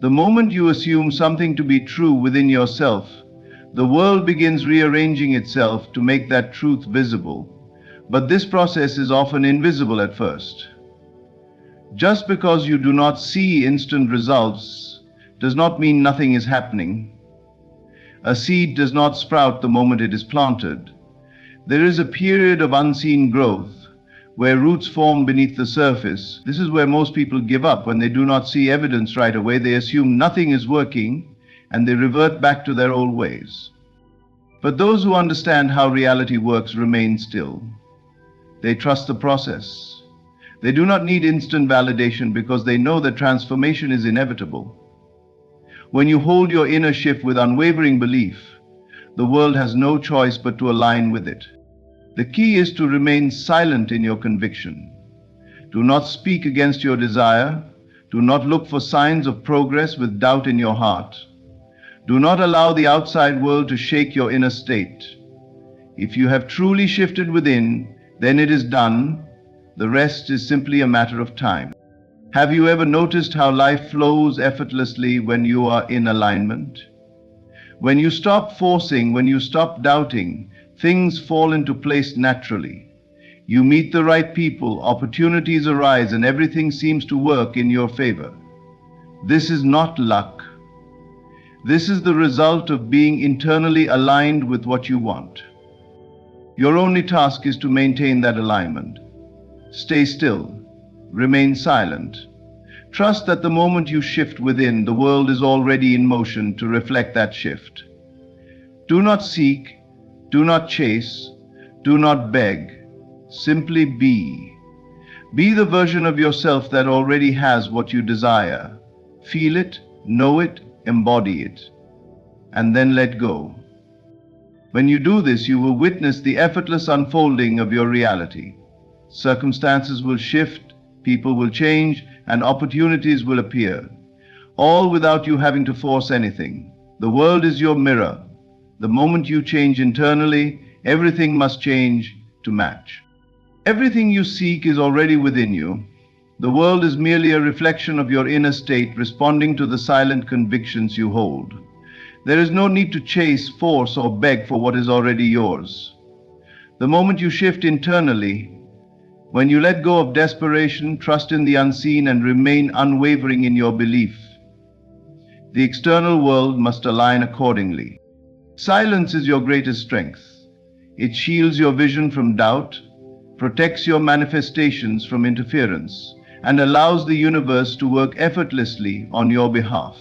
The moment you assume something to be true within yourself, the world begins rearranging itself to make that truth visible. But this process is often invisible at first. Just because you do not see instant results does not mean nothing is happening. A seed does not sprout the moment it is planted. There is a period of unseen growth where roots form beneath the surface. This is where most people give up. When they do not see evidence right away, they assume nothing is working and they revert back to their old ways. But those who understand how reality works remain still. They trust the process. They do not need instant validation because they know that transformation is inevitable. When you hold your inner shift with unwavering belief, the world has no choice but to align with it. The key is to remain silent in your conviction. Do not speak against your desire. Do not look for signs of progress with doubt in your heart. Do not allow the outside world to shake your inner state. If you have truly shifted within, then it is done. The rest is simply a matter of time. Have you ever noticed how life flows effortlessly when you are in alignment? When you stop forcing, when you stop doubting, things fall into place naturally. You meet the right people, opportunities arise, and everything seems to work in your favor. This is not luck. This is the result of being internally aligned with what you want. Your only task is to maintain that alignment. Stay still. Remain silent. Trust that the moment you shift within, the world is already in motion to reflect that shift. Do not seek, do not chase, do not beg. Simply be. Be the version of yourself that already has what you desire. Feel it, know it, embody it, and then let go. When you do this, you will witness the effortless unfolding of your reality. Circumstances will shift, people will change, and opportunities will appear, all without you having to force anything. The world is your mirror. The moment you change internally, everything must change to match. Everything you seek is already within you. The world is merely a reflection of your inner state responding to the silent convictions you hold. There is no need to chase, force, or beg for what is already yours. The moment you shift internally, when you let go of desperation, trust in the unseen, and remain unwavering in your belief, the external world must align accordingly. Silence is your greatest strength. It shields your vision from doubt, protects your manifestations from interference, and allows the universe to work effortlessly on your behalf.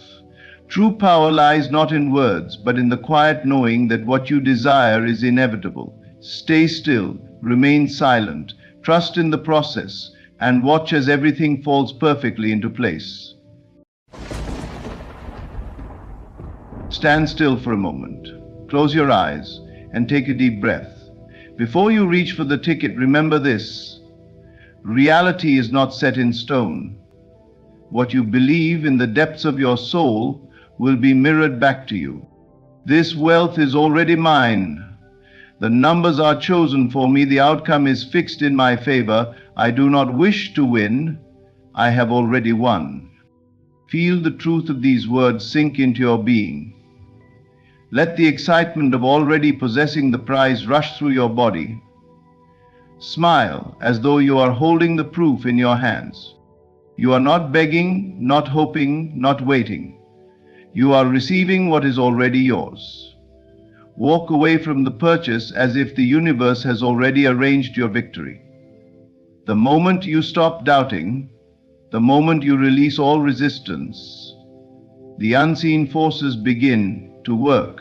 True power lies not in words, but in the quiet knowing that what you desire is inevitable. Stay still, remain silent, trust in the process, and watch as everything falls perfectly into place. Stand still for a moment. Close your eyes and take a deep breath. Before you reach for the ticket, remember this: reality is not set in stone. What you believe in the depths of your soul will be mirrored back to you. This wealth is already mine. The numbers are chosen for me. The outcome is fixed in my favor. I do not wish to win. I have already won. Feel the truth of these words sink into your being. Let the excitement of already possessing the prize rush through your body. Smile as though you are holding the proof in your hands. You are not begging, not hoping, not waiting. You are receiving what is already yours. Walk away from the purchase as if the universe has already arranged your victory. The moment you stop doubting, the moment you release all resistance, the unseen forces begin to work.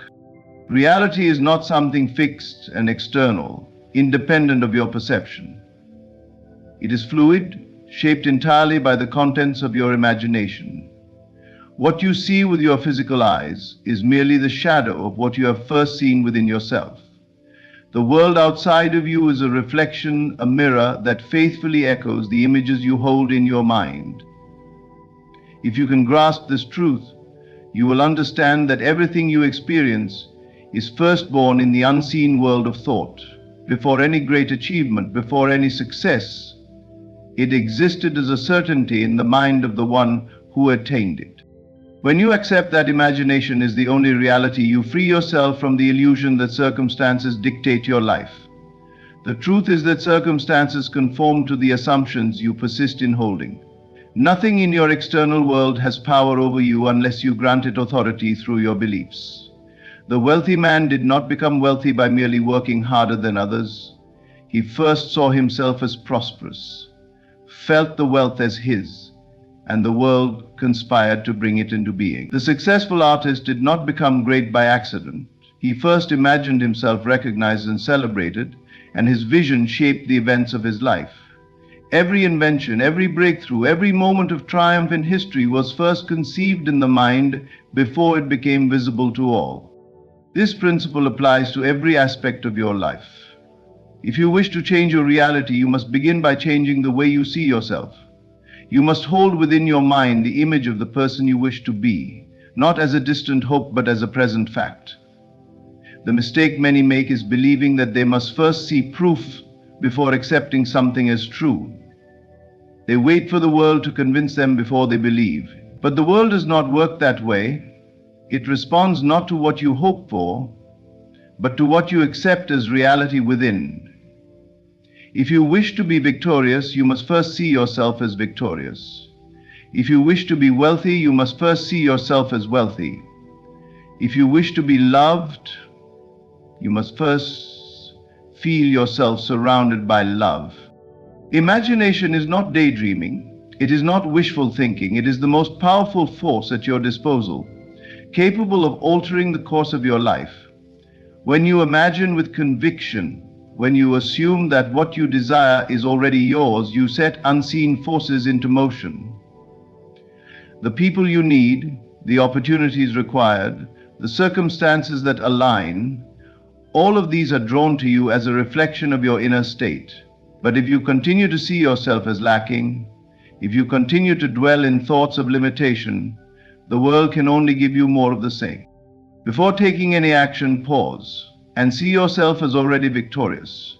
Reality is not something fixed and external, independent of your perception. It is fluid, shaped entirely by the contents of your imagination. What you see with your physical eyes is merely the shadow of what you have first seen within yourself. The world outside of you is a reflection, a mirror that faithfully echoes the images you hold in your mind. If you can grasp this truth, you will understand that everything you experience is first born in the unseen world of thought. Before any great achievement, before any success, it existed as a certainty in the mind of the one who attained it. When you accept that imagination is the only reality, you free yourself from the illusion that circumstances dictate your life. The truth is that circumstances conform to the assumptions you persist in holding. Nothing in your external world has power over you unless you grant it authority through your beliefs. The wealthy man did not become wealthy by merely working harder than others. He first saw himself as prosperous, felt the wealth as his, and the world conspired to bring it into being. The successful artist did not become great by accident. He first imagined himself recognized and celebrated, and his vision shaped the events of his life. Every invention, every breakthrough, every moment of triumph in history was first conceived in the mind before it became visible to all. This principle applies to every aspect of your life. If you wish to change your reality, you must begin by changing the way you see yourself. You must hold within your mind the image of the person you wish to be, not as a distant hope but as a present fact. The mistake many make is believing that they must first see proof before accepting something as true. They wait for the world to convince them before they believe. But the world does not work that way. It responds not to what you hope for, but to what you accept as reality within. If you wish to be victorious, you must first see yourself as victorious. If you wish to be wealthy, you must first see yourself as wealthy. If you wish to be loved, you must first feel yourself surrounded by love. Imagination is not daydreaming. It is not wishful thinking. It is the most powerful force at your disposal, capable of altering the course of your life. When you imagine with conviction, when you assume that what you desire is already yours, you set unseen forces into motion. The people you need, the opportunities required, the circumstances that align, all of these are drawn to you as a reflection of your inner state. But if you continue to see yourself as lacking, if you continue to dwell in thoughts of limitation, the world can only give you more of the same. Before taking any action, pause and see yourself as already victorious.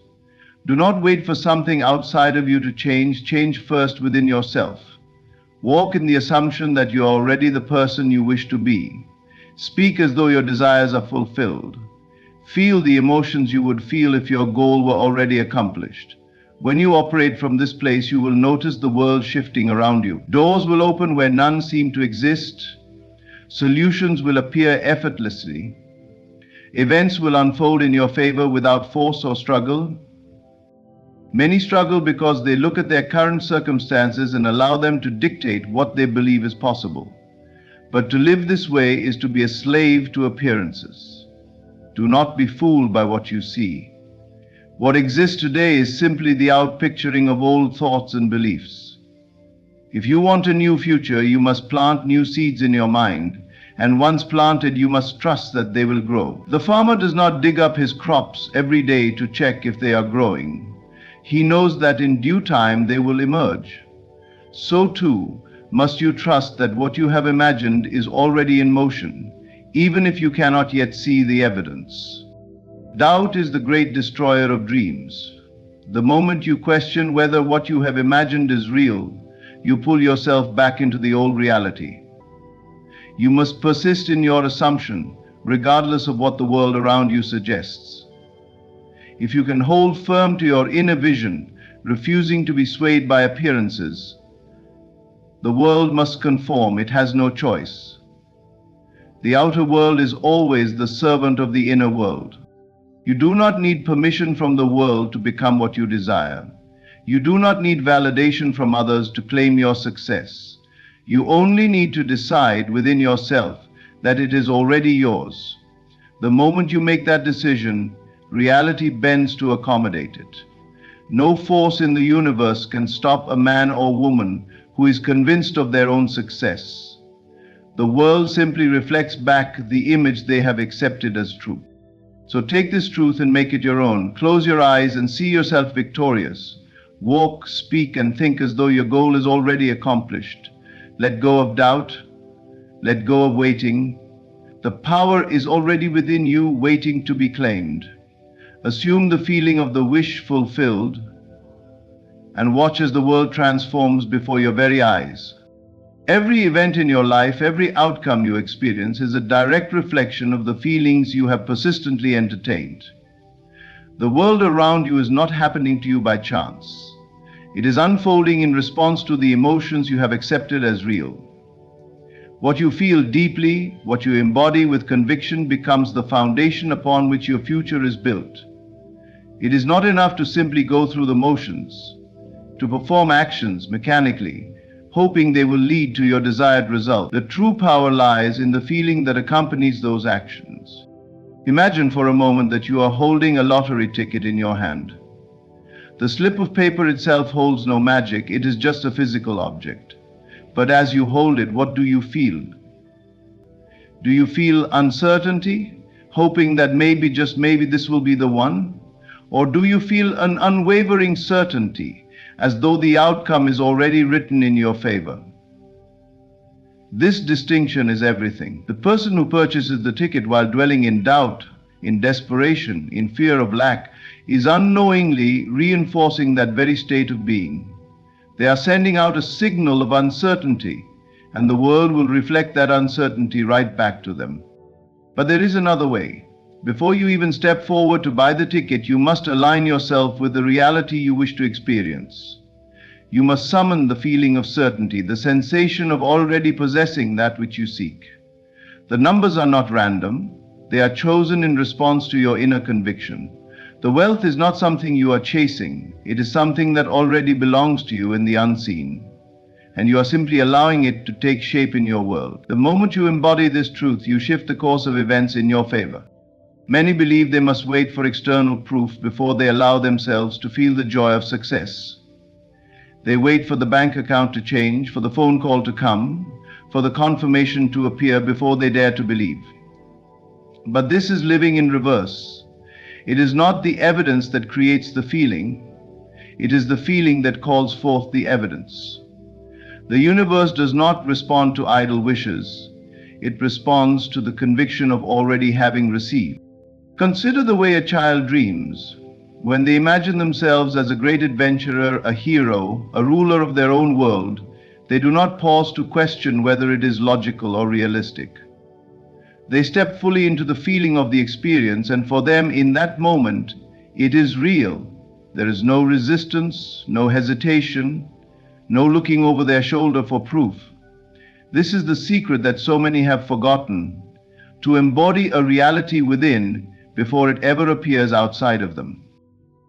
Do not wait for something outside of you to change. Change first within yourself. Walk in the assumption that you are already the person you wish to be. Speak as though your desires are fulfilled. Feel the emotions you would feel if your goal were already accomplished. When you operate from this place, you will notice the world shifting around you. Doors will open where none seem to exist. Solutions will appear effortlessly. Events will unfold in your favor without force or struggle. Many struggle because they look at their current circumstances and allow them to dictate what they believe is possible. But to live this way is to be a slave to appearances. Do not be fooled by what you see. What exists today is simply the outpicturing of old thoughts and beliefs. If you want a new future, you must plant new seeds in your mind, and once planted, you must trust that they will grow. The farmer does not dig up his crops every day to check if they are growing. He knows that in due time they will emerge. So too must you trust that what you have imagined is already in motion, even if you cannot yet see the evidence. Doubt is the great destroyer of dreams. The moment you question whether what you have imagined is real, you pull yourself back into the old reality. You must persist in your assumption, regardless of what the world around you suggests. If you can hold firm to your inner vision, refusing to be swayed by appearances, the world must conform. It has no choice. The outer world is always the servant of the inner world. You do not need permission from the world to become what you desire. You do not need validation from others to claim your success. You only need to decide within yourself that it is already yours. The moment you make that decision, reality bends to accommodate it. No force in the universe can stop a man or woman who is convinced of their own success. The world simply reflects back the image they have accepted as true. So take this truth and make it your own. Close your eyes and see yourself victorious. Walk, speak, and think as though your goal is already accomplished. Let go of doubt. Let go of waiting. The power is already within you, waiting to be claimed. Assume the feeling of the wish fulfilled and watch as the world transforms before your very eyes. Every event in your life, every outcome you experience is a direct reflection of the feelings you have persistently entertained. The world around you is not happening to you by chance. It is unfolding in response to the emotions you have accepted as real. What you feel deeply, what you embody with conviction becomes the foundation upon which your future is built. It is not enough to simply go through the motions, to perform actions mechanically, hoping they will lead to your desired result. The true power lies in the feeling that accompanies those actions. Imagine for a moment that you are holding a lottery ticket in your hand. The slip of paper itself holds no magic, it is just a physical object. But as you hold it, what do you feel? Do you feel uncertainty, hoping that maybe, just maybe, this will be the one? Or do you feel an unwavering certainty, as though the outcome is already written in your favor? This distinction is everything. The person who purchases the ticket while dwelling in doubt, in desperation, in fear of lack, is unknowingly reinforcing that very state of being. They are sending out a signal of uncertainty, and the world will reflect that uncertainty right back to them. But there is another way. Before you even step forward to buy the ticket, you must align yourself with the reality you wish to experience. You must summon the feeling of certainty, the sensation of already possessing that which you seek. The numbers are not random. They are chosen in response to your inner conviction. The wealth is not something you are chasing. It is something that already belongs to you in the unseen, and you are simply allowing it to take shape in your world. The moment you embody this truth, you shift the course of events in your favor. Many believe they must wait for external proof before they allow themselves to feel the joy of success. They wait for the bank account to change, for the phone call to come, for the confirmation to appear before they dare to believe. But this is living in reverse. It is not the evidence that creates the feeling. It is the feeling that calls forth the evidence. The universe does not respond to idle wishes. It responds to the conviction of already having received. Consider the way a child dreams. When they imagine themselves as a great adventurer, a hero, a ruler of their own world, they do not pause to question whether it is logical or realistic. They step fully into the feeling of the experience, and for them, in that moment, it is real. There is no resistance, no hesitation, no looking over their shoulder for proof. This is the secret that so many have forgotten: to embody a reality within before it ever appears outside of them.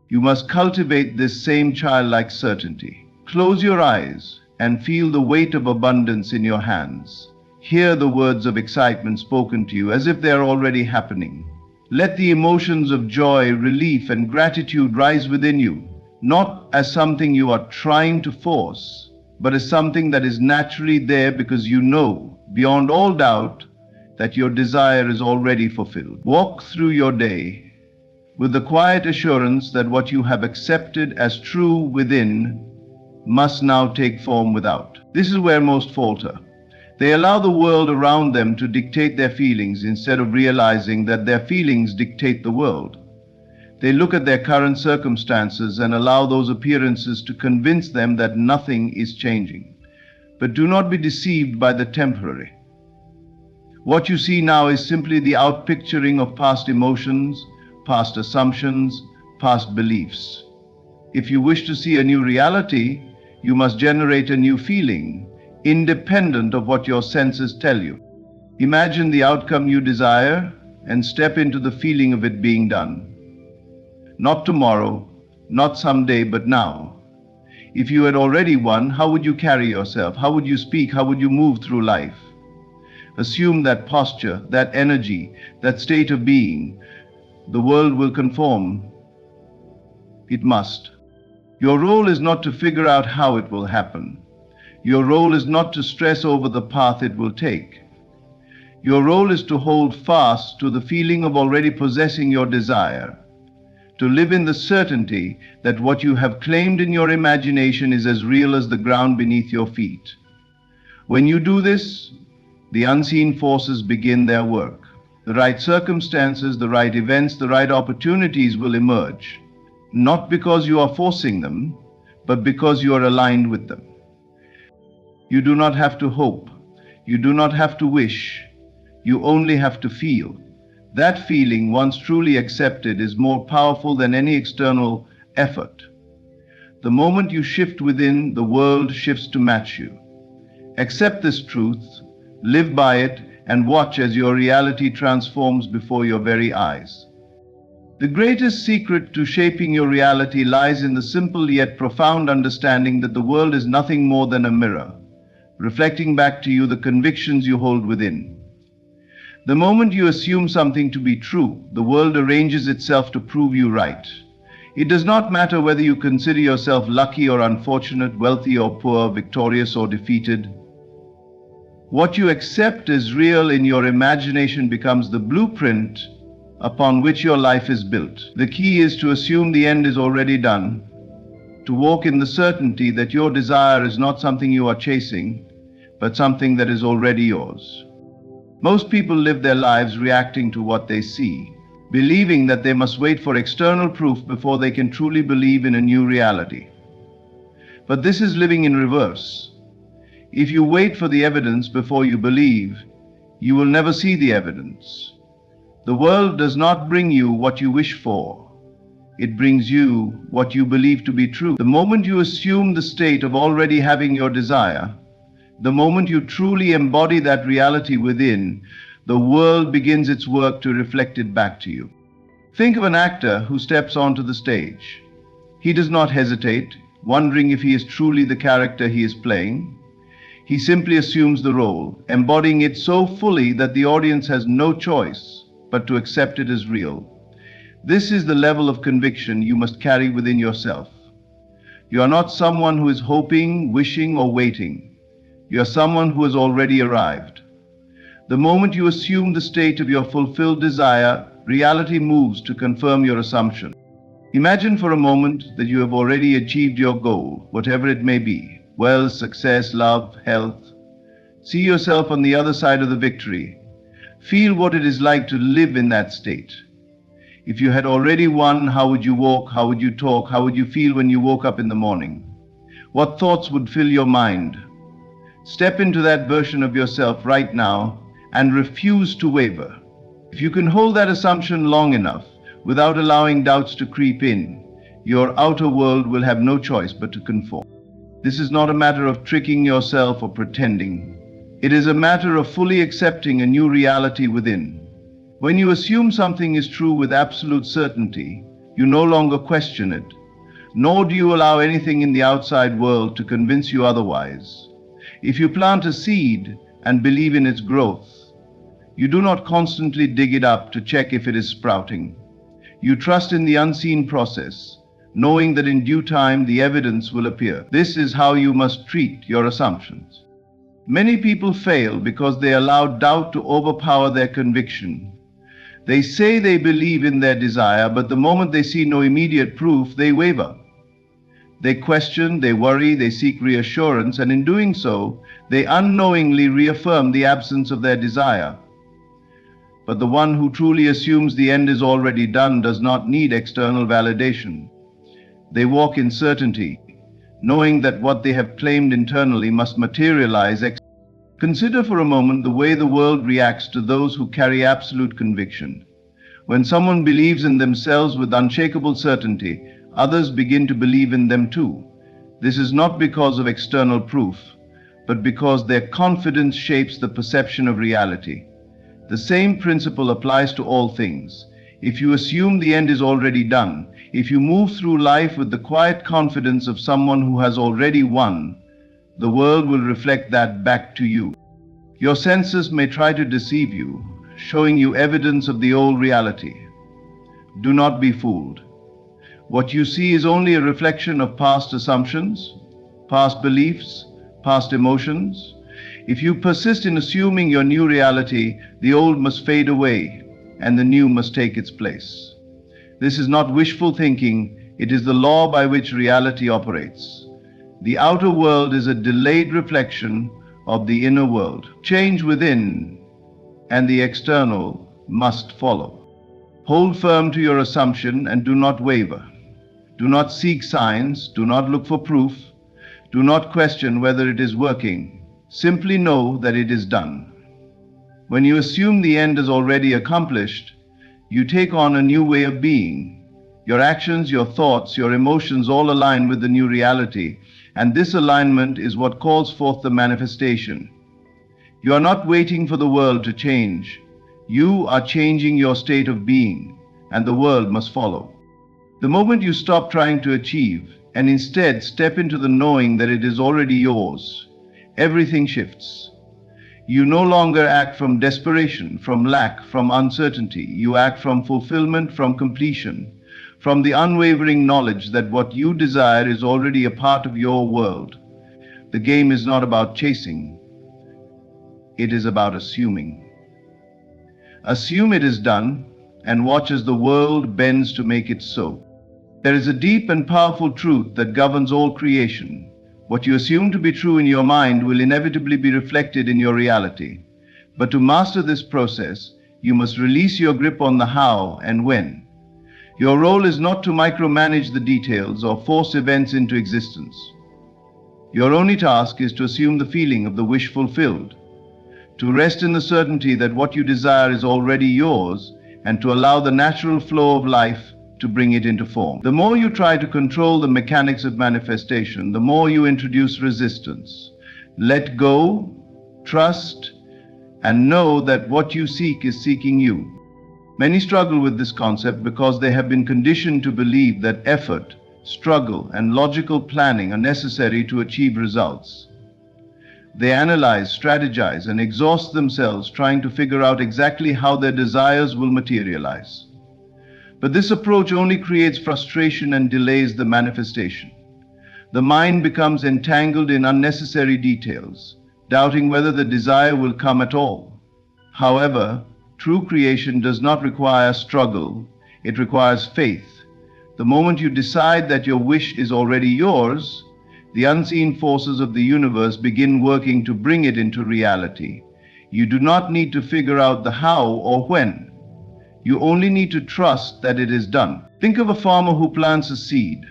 You must cultivate this same childlike certainty. Close your eyes and feel the weight of abundance in your hands. Hear the words of excitement spoken to you as if they are already happening. Let the emotions of joy, relief, and gratitude rise within you, not as something you are trying to force, but as something that is naturally there because you know, beyond all doubt, that your desire is already fulfilled. Walk through your day with the quiet assurance that what you have accepted as true within must now take form without. This is where most falter. They allow the world around them to dictate their feelings instead of realizing that their feelings dictate the world. They look at their current circumstances and allow those appearances to convince them that nothing is changing. But do not be deceived by the temporary. What you see now is simply the outpicturing of past emotions, past assumptions, past beliefs. If you wish to see a new reality, you must generate a new feeling, independent of what your senses tell you. Imagine the outcome you desire and step into the feeling of it being done. Not tomorrow, not someday, but now. If you had already won, how would you carry yourself? How would you speak? How would you move through life? Assume that posture, that energy, that state of being. The world will conform. It must. Your role is not to figure out how it will happen. Your role is not to stress over the path it will take. Your role is to hold fast to the feeling of already possessing your desire, to live in the certainty that what you have claimed in your imagination is as real as the ground beneath your feet. When you do this, the unseen forces begin their work. The right circumstances, the right events, the right opportunities will emerge, not because you are forcing them, but because you are aligned with them. You do not have to hope. You do not have to wish. You only have to feel. That feeling, once truly accepted, is more powerful than any external effort. The moment you shift within, the world shifts to match you. Accept this truth, live by it, and watch as your reality transforms before your very eyes. The greatest secret to shaping your reality lies in the simple yet profound understanding that the world is nothing more than a mirror, reflecting back to you the convictions you hold within. The moment you assume something to be true, the world arranges itself to prove you right. It does not matter whether you consider yourself lucky or unfortunate, wealthy or poor, victorious or defeated. What you accept as real in your imagination becomes the blueprint upon which your life is built. The key is to assume the end is already done, to walk in the certainty that your desire is not something you are chasing, but something that is already yours. Most people live their lives reacting to what they see, believing that they must wait for external proof before they can truly believe in a new reality. But this is living in reverse. If you wait for the evidence before you believe, you will never see the evidence. The world does not bring you what you wish for. It brings you what you believe to be true. The moment you assume the state of already having your desire, the moment you truly embody that reality within, the world begins its work to reflect it back to you. Think of an actor who steps onto the stage. He does not hesitate, wondering if he is truly the character he is playing. He simply assumes the role, embodying it so fully that the audience has no choice but to accept it as real. This is the level of conviction you must carry within yourself. You are not someone who is hoping, wishing, or waiting. You are someone who has already arrived. The moment you assume the state of your fulfilled desire, reality moves to confirm your assumption. Imagine for a moment that you have already achieved your goal, whatever it may be: wealth, success, love, health. See yourself on the other side of the victory. Feel what it is like to live in that state. If you had already won, how would you walk? How would you talk? How would you feel when you woke up in the morning? What thoughts would fill your mind? Step into that version of yourself right now and refuse to waver. If you can hold that assumption long enough without allowing doubts to creep in, your outer world will have no choice but to conform. This is not a matter of tricking yourself or pretending. It is a matter of fully accepting a new reality within. When you assume something is true with absolute certainty, you no longer question it, nor do you allow anything in the outside world to convince you otherwise. If you plant a seed and believe in its growth, you do not constantly dig it up to check if it is sprouting. You trust in the unseen process, knowing that in due time the evidence will appear. This is how you must treat your assumptions. Many people fail because they allow doubt to overpower their conviction. They say they believe in their desire, but the moment they see no immediate proof, they waver. They question, they worry, they seek reassurance, and in doing so, they unknowingly reaffirm the absence of their desire. But the one who truly assumes the end is already done does not need external validation. They walk in certainty, knowing that what they have claimed internally must materialize. Consider for a moment the way the world reacts to those who carry absolute conviction. When someone believes in themselves with unshakable certainty, others begin to believe in them too. This is not because of external proof, but because their confidence shapes the perception of reality. The same principle applies to all things. If you assume the end is already done, if you move through life with the quiet confidence of someone who has already won, the world will reflect that back to you. Your senses may try to deceive you, showing you evidence of the old reality. Do not be fooled. What you see is only a reflection of past assumptions, past beliefs, past emotions. If you persist in assuming your new reality, the old must fade away and the new must take its place. This is not wishful thinking, it is the law by which reality operates. The outer world is a delayed reflection of the inner world. Change within, and the external must follow. Hold firm to your assumption and do not waver. Do not seek signs, do not look for proof, do not question whether it is working. Simply know that it is done. When you assume the end is already accomplished, you take on a new way of being. Your actions, your thoughts, your emotions all align with the new reality, and this alignment is what calls forth the manifestation. You are not waiting for the world to change. You are changing your state of being, and the world must follow. The moment you stop trying to achieve and instead step into the knowing that it is already yours, everything shifts. You no longer act from desperation, from lack, from uncertainty. You act from fulfillment, from completion, from the unwavering knowledge that what you desire is already a part of your world. The game is not about chasing, it is about assuming. Assume it is done, and watch as the world bends to make it so. There is a deep and powerful truth that governs all creation. What you assume to be true in your mind will inevitably be reflected in your reality. But to master this process, you must release your grip on the how and when. Your role is not to micromanage the details or force events into existence. Your only task is to assume the feeling of the wish fulfilled, to rest in the certainty that what you desire is already yours, and to allow the natural flow of life to bring it into form. The more you try to control the mechanics of manifestation, the more you introduce resistance. Let go, trust, and know that what you seek is seeking you. Many struggle with this concept because they have been conditioned to believe that effort, struggle, and logical planning are necessary to achieve results. They analyze, strategize, and exhaust themselves trying to figure out exactly how their desires will materialize. But this approach only creates frustration and delays the manifestation. The mind becomes entangled in unnecessary details, doubting whether the desire will come at all. However, true creation does not require struggle, it requires faith. The moment you decide that your wish is already yours, the unseen forces of the universe begin working to bring it into reality. You do not need to figure out the how or when. You only need to trust that it is done. Think of a farmer who plants a seed.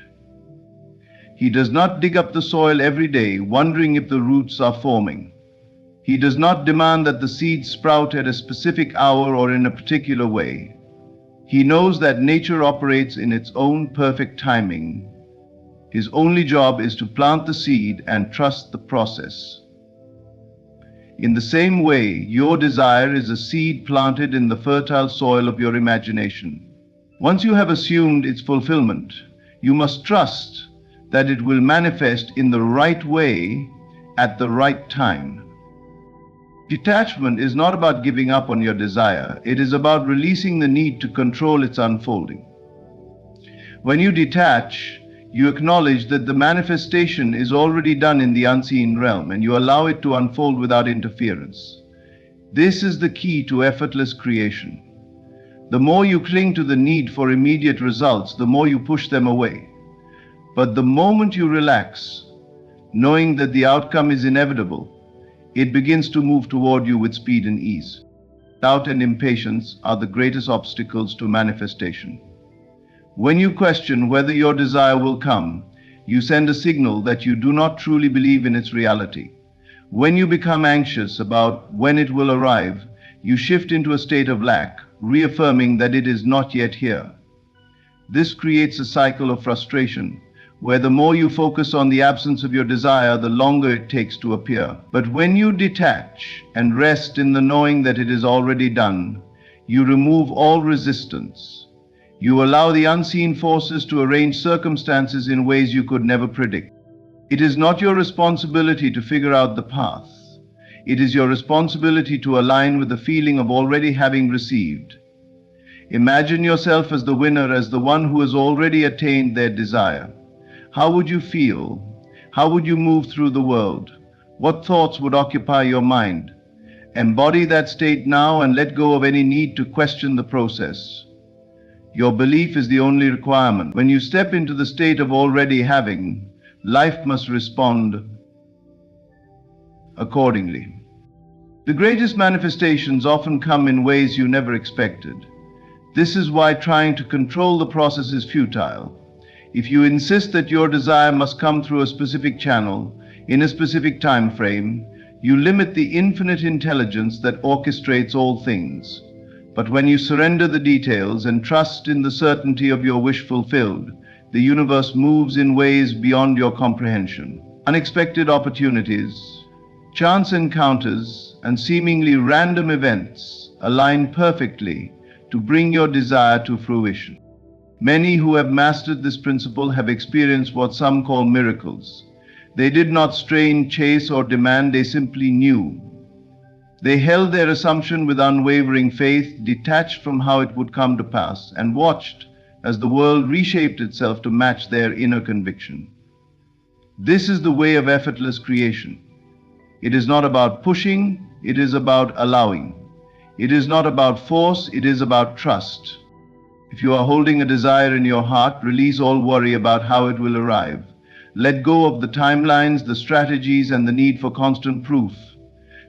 He does not dig up the soil every day, wondering if the roots are forming. He does not demand that the seed sprout at a specific hour or in a particular way. He knows that nature operates in its own perfect timing. His only job is to plant the seed and trust the process. In the same way, your desire is a seed planted in the fertile soil of your imagination. Once you have assumed its fulfillment, you must trust that it will manifest in the right way at the right time. Detachment is not about giving up on your desire. It is about releasing the need to control its unfolding. When you detach, you acknowledge that the manifestation is already done in the unseen realm, and you allow it to unfold without interference. This is the key to effortless creation. The more you cling to the need for immediate results, the more you push them away. But the moment you relax, knowing that the outcome is inevitable, it begins to move toward you with speed and ease. Doubt and impatience are the greatest obstacles to manifestation. When you question whether your desire will come, you send a signal that you do not truly believe in its reality. When you become anxious about when it will arrive, you shift into a state of lack, reaffirming that it is not yet here. This creates a cycle of frustration, where the more you focus on the absence of your desire, the longer it takes to appear. But when you detach and rest in the knowing that it is already done, you remove all resistance. You allow the unseen forces to arrange circumstances in ways you could never predict. It is not your responsibility to figure out the path. It is your responsibility to align with the feeling of already having received. Imagine yourself as the winner, as the one who has already attained their desire. How would you feel? How would you move through the world? What thoughts would occupy your mind? Embody that state now and let go of any need to question the process. Your belief is the only requirement. When you step into the state of already having, life must respond accordingly. The greatest manifestations often come in ways you never expected. This is why trying to control the process is futile. If you insist that your desire must come through a specific channel, in a specific time frame, you limit the infinite intelligence that orchestrates all things. But when you surrender the details and trust in the certainty of your wish fulfilled, the universe moves in ways beyond your comprehension. Unexpected opportunities, chance encounters, and seemingly random events align perfectly to bring your desire to fruition. Many who have mastered this principle have experienced what some call miracles. They did not strain, chase, or demand, they simply knew. They held their assumption with unwavering faith, detached from how it would come to pass, and watched as the world reshaped itself to match their inner conviction. This is the way of effortless creation. It is not about pushing, it is about allowing. It is not about force, it is about trust. If you are holding a desire in your heart, release all worry about how it will arrive. Let go of the timelines, the strategies, and the need for constant proof.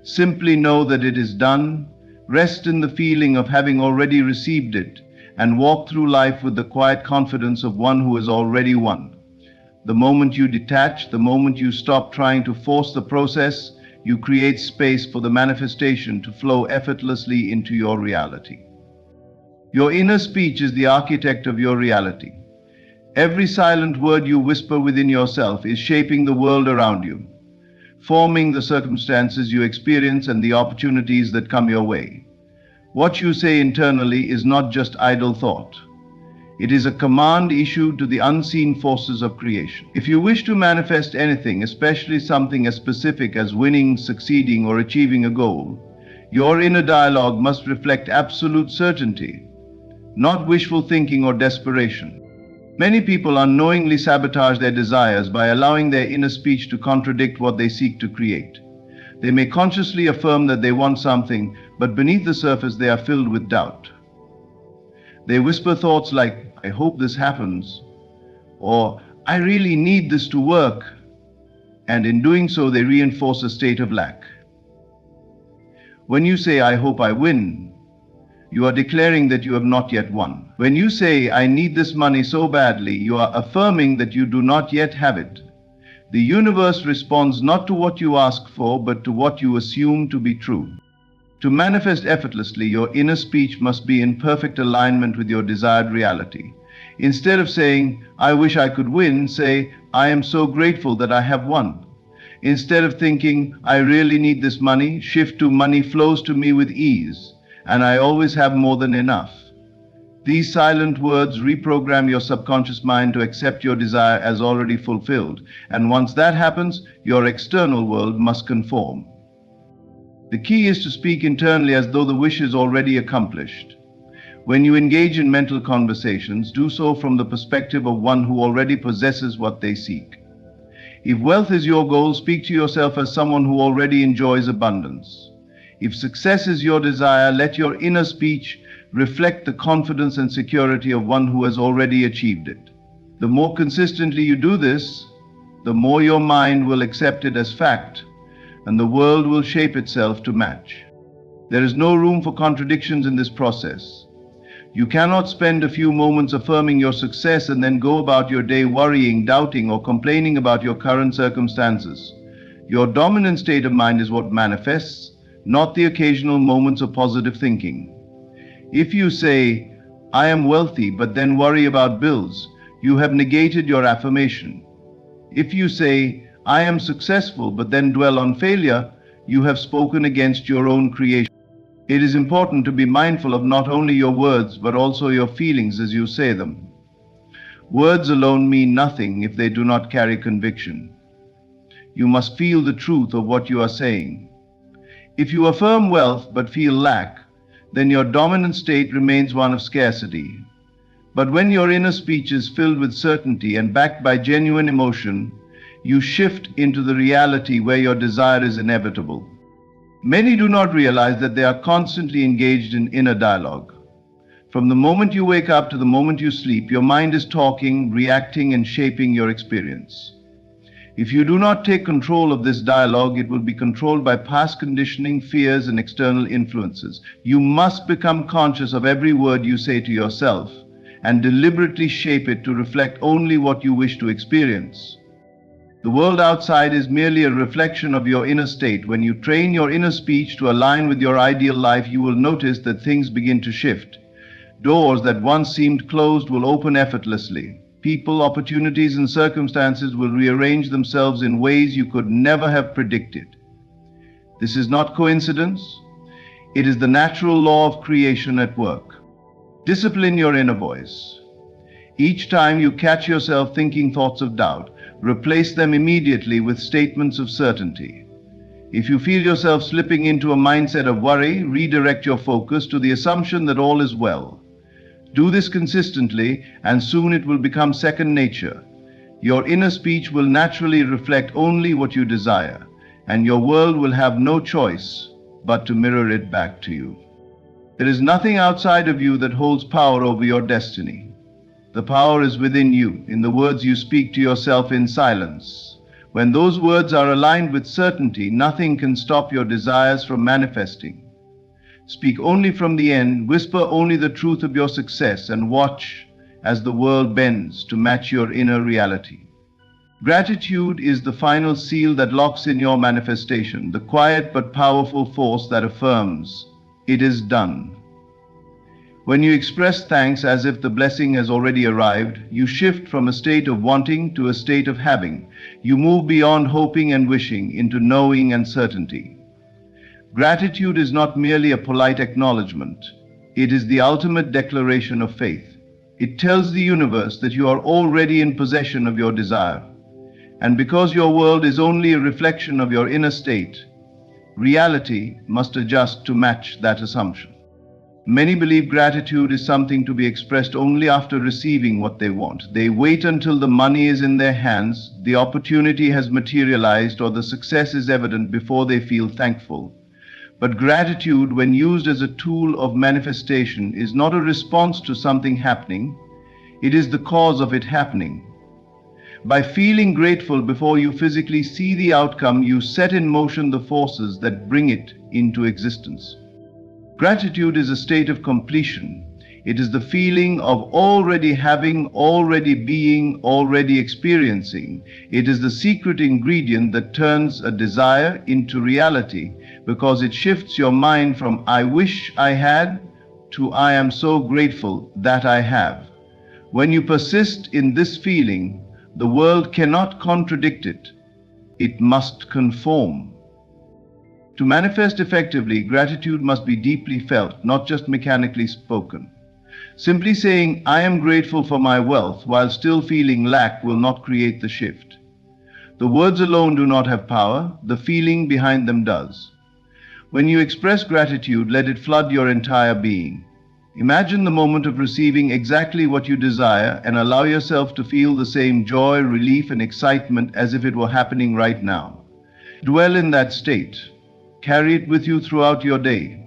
Simply know that it is done, rest in the feeling of having already received it, and walk through life with the quiet confidence of one who has already won. The moment you detach, the moment you stop trying to force the process, you create space for the manifestation to flow effortlessly into your reality. Your inner speech is the architect of your reality. Every silent word you whisper within yourself is shaping the world around you, forming the circumstances you experience and the opportunities that come your way. What you say internally is not just idle thought. It is a command issued to the unseen forces of creation. If you wish to manifest anything, especially something as specific as winning, succeeding, or achieving a goal, your inner dialogue must reflect absolute certainty, not wishful thinking or desperation. Many people unknowingly sabotage their desires by allowing their inner speech to contradict what they seek to create. They may consciously affirm that they want something, but beneath the surface they are filled with doubt. They whisper thoughts like, "I hope this happens," or "I really need this to work," and in doing so they reinforce a state of lack. When you say, "I hope I win," you are declaring that you have not yet won. When you say, "I need this money so badly," you are affirming that you do not yet have it. The universe responds not to what you ask for, but to what you assume to be true. To manifest effortlessly, your inner speech must be in perfect alignment with your desired reality. Instead of saying, "I wish I could win," say, "I am so grateful that I have won." Instead of thinking, "I really need this money," shift to "Money flows to me with ease, and I always have more than enough." These silent words reprogram your subconscious mind to accept your desire as already fulfilled, and once that happens, your external world must conform. The key is to speak internally as though the wish is already accomplished. When you engage in mental conversations, do so from the perspective of one who already possesses what they seek. If wealth is your goal, speak to yourself as someone who already enjoys abundance. If success is your desire, let your inner speech reflect the confidence and security of one who has already achieved it. The more consistently you do this, the more your mind will accept it as fact, and the world will shape itself to match. There is no room for contradictions in this process. You cannot spend a few moments affirming your success and then go about your day worrying, doubting, or complaining about your current circumstances. Your dominant state of mind is what manifests, not the occasional moments of positive thinking. If you say, "I am wealthy," but then worry about bills, you have negated your affirmation. If you say, "I am successful," but then dwell on failure, you have spoken against your own creation. It is important to be mindful of not only your words, but also your feelings as you say them. Words alone mean nothing if they do not carry conviction. You must feel the truth of what you are saying. If you affirm wealth but feel lack, then your dominant state remains one of scarcity. But when your inner speech is filled with certainty and backed by genuine emotion, you shift into the reality where your desire is inevitable. Many do not realize that they are constantly engaged in inner dialogue. From the moment you wake up to the moment you sleep, your mind is talking, reacting, and shaping your experience. If you do not take control of this dialogue, it will be controlled by past conditioning, fears, and external influences. You must become conscious of every word you say to yourself and deliberately shape it to reflect only what you wish to experience. The world outside is merely a reflection of your inner state. When you train your inner speech to align with your ideal life, you will notice that things begin to shift. Doors that once seemed closed will open effortlessly. People, opportunities, and circumstances will rearrange themselves in ways you could never have predicted. This is not coincidence. It is the natural law of creation at work. Discipline your inner voice. Each time you catch yourself thinking thoughts of doubt, replace them immediately with statements of certainty. If you feel yourself slipping into a mindset of worry, redirect your focus to the assumption that all is well. Do this consistently, and soon it will become second nature. Your inner speech will naturally reflect only what you desire, and your world will have no choice but to mirror it back to you. There is nothing outside of you that holds power over your destiny. The power is within you, in the words you speak to yourself in silence. When those words are aligned with certainty, nothing can stop your desires from manifesting. Speak only from the end, whisper only the truth of your success, and watch as the world bends to match your inner reality. Gratitude is the final seal that locks in your manifestation, the quiet but powerful force that affirms, "It is done." When you express thanks as if the blessing has already arrived, you shift from a state of wanting to a state of having. You move beyond hoping and wishing into knowing and certainty. Gratitude is not merely a polite acknowledgement. It is the ultimate declaration of faith. It tells the universe that you are already in possession of your desire. And because your world is only a reflection of your inner state, reality must adjust to match that assumption. Many believe gratitude is something to be expressed only after receiving what they want. They wait until the money is in their hands, the opportunity has materialized, or the success is evident before they feel thankful. But gratitude, when used as a tool of manifestation, is not a response to something happening. It is the cause of it happening. By feeling grateful before you physically see the outcome, you set in motion the forces that bring it into existence. Gratitude is a state of completion. It is the feeling of already having, already being, already experiencing. It is the secret ingredient that turns a desire into reality, because it shifts your mind from "I wish I had" to "I am so grateful that I have." When you persist in this feeling, the world cannot contradict it. It must conform. To manifest effectively, gratitude must be deeply felt, not just mechanically spoken. Simply saying, "I am grateful for my wealth," while still feeling lack, will not create the shift. The words alone do not have power, the feeling behind them does. When you express gratitude, let it flood your entire being. Imagine the moment of receiving exactly what you desire and allow yourself to feel the same joy, relief, and excitement as if it were happening right now. Dwell in that state. Carry it with you throughout your day.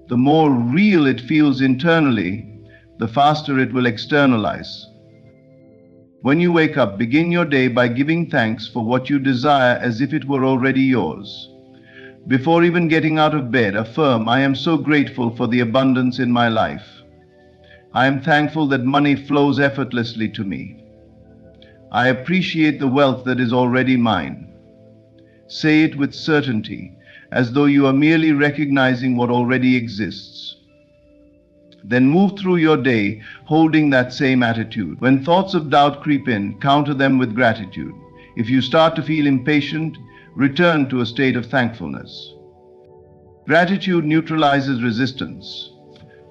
The more real it feels internally, the faster it will externalize. When you wake up, begin your day by giving thanks for what you desire as if it were already yours. Before even getting out of bed, affirm, "I am so grateful for the abundance in my life. I am thankful that money flows effortlessly to me. I appreciate the wealth that is already mine." Say it with certainty, as though you are merely recognizing what already exists. Then move through your day holding that same attitude. When thoughts of doubt creep in, counter them with gratitude. If you start to feel impatient, return to a state of thankfulness. Gratitude neutralizes resistance.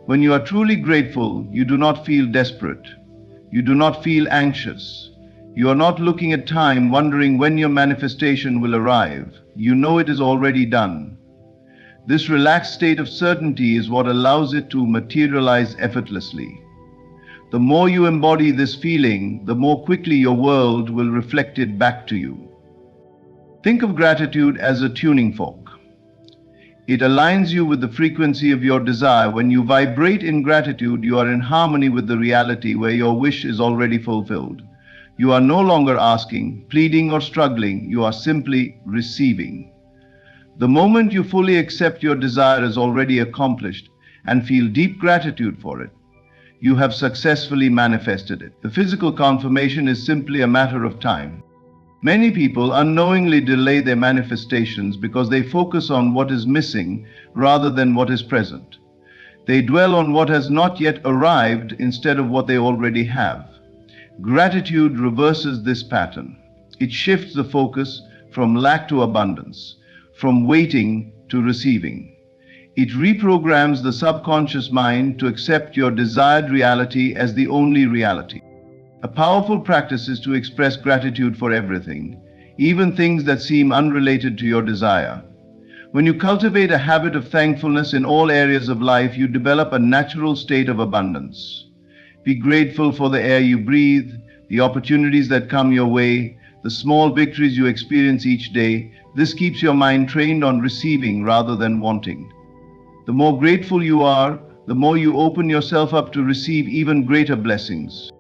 When you are truly grateful, you do not feel desperate. You do not feel anxious. You are not looking at time wondering when your manifestation will arrive. You know it is already done. This relaxed state of certainty is what allows it to materialize effortlessly. The more you embody this feeling, the more quickly your world will reflect it back to you. Think of gratitude as a tuning fork. It aligns you with the frequency of your desire. When you vibrate in gratitude, you are in harmony with the reality where your wish is already fulfilled. You are no longer asking, pleading, or struggling. You are simply receiving. The moment you fully accept your desire as already accomplished and feel deep gratitude for it, you have successfully manifested it. The physical confirmation is simply a matter of time. Many people unknowingly delay their manifestations because they focus on what is missing rather than what is present. They dwell on what has not yet arrived instead of what they already have. Gratitude reverses this pattern. It shifts the focus from lack to abundance, from waiting to receiving. It reprograms the subconscious mind to accept your desired reality as the only reality. A powerful practice is to express gratitude for everything, even things that seem unrelated to your desire. When you cultivate a habit of thankfulness in all areas of life, you develop a natural state of abundance. Be grateful for the air you breathe, the opportunities that come your way, the small victories you experience each day. This keeps your mind trained on receiving rather than wanting. The more grateful you are, the more you open yourself up to receive even greater blessings.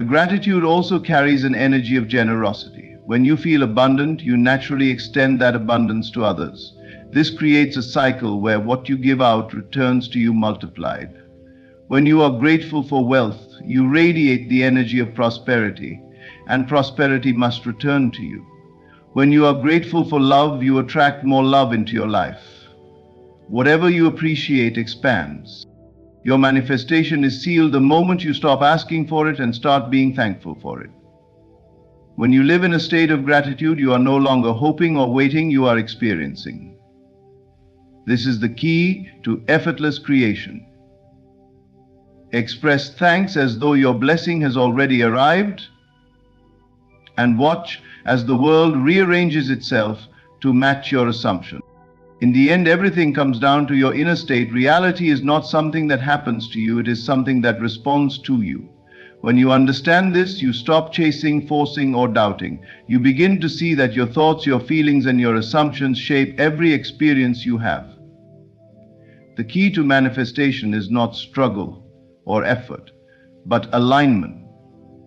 Gratitude also carries an energy of generosity. When you feel abundant, you naturally extend that abundance to others. This creates a cycle where what you give out returns to you multiplied. When you are grateful for wealth, you radiate the energy of prosperity, and prosperity must return to you. When you are grateful for love, you attract more love into your life. Whatever you appreciate expands. Your manifestation is sealed the moment you stop asking for it and start being thankful for it. When you live in a state of gratitude, you are no longer hoping or waiting, you are experiencing. This is the key to effortless creation. Express thanks as though your blessing has already arrived, and watch as the world rearranges itself to match your assumption. In the end, everything comes down to your inner state. Reality is not something that happens to you, it is something that responds to you. When you understand this, you stop chasing, forcing, or doubting. You begin to see that your thoughts, your feelings, and your assumptions shape every experience you have. The key to manifestation is not struggle or effort, but alignment.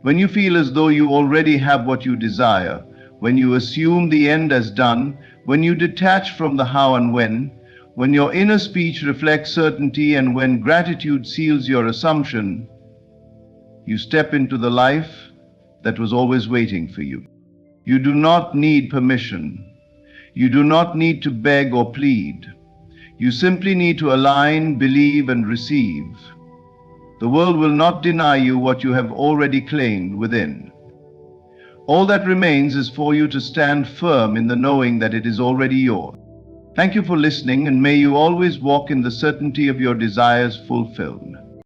When you feel as though you already have what you desire, when you assume the end as done, when you detach from the how and when your inner speech reflects certainty, and when gratitude seals your assumption, you step into the life that was always waiting for you. You do not need permission. You do not need to beg or plead. You simply need to align, believe, and receive. The world will not deny you what you have already claimed within. All that remains is for you to stand firm in the knowing that it is already yours. Thank you for listening, and may you always walk in the certainty of your desires fulfilled.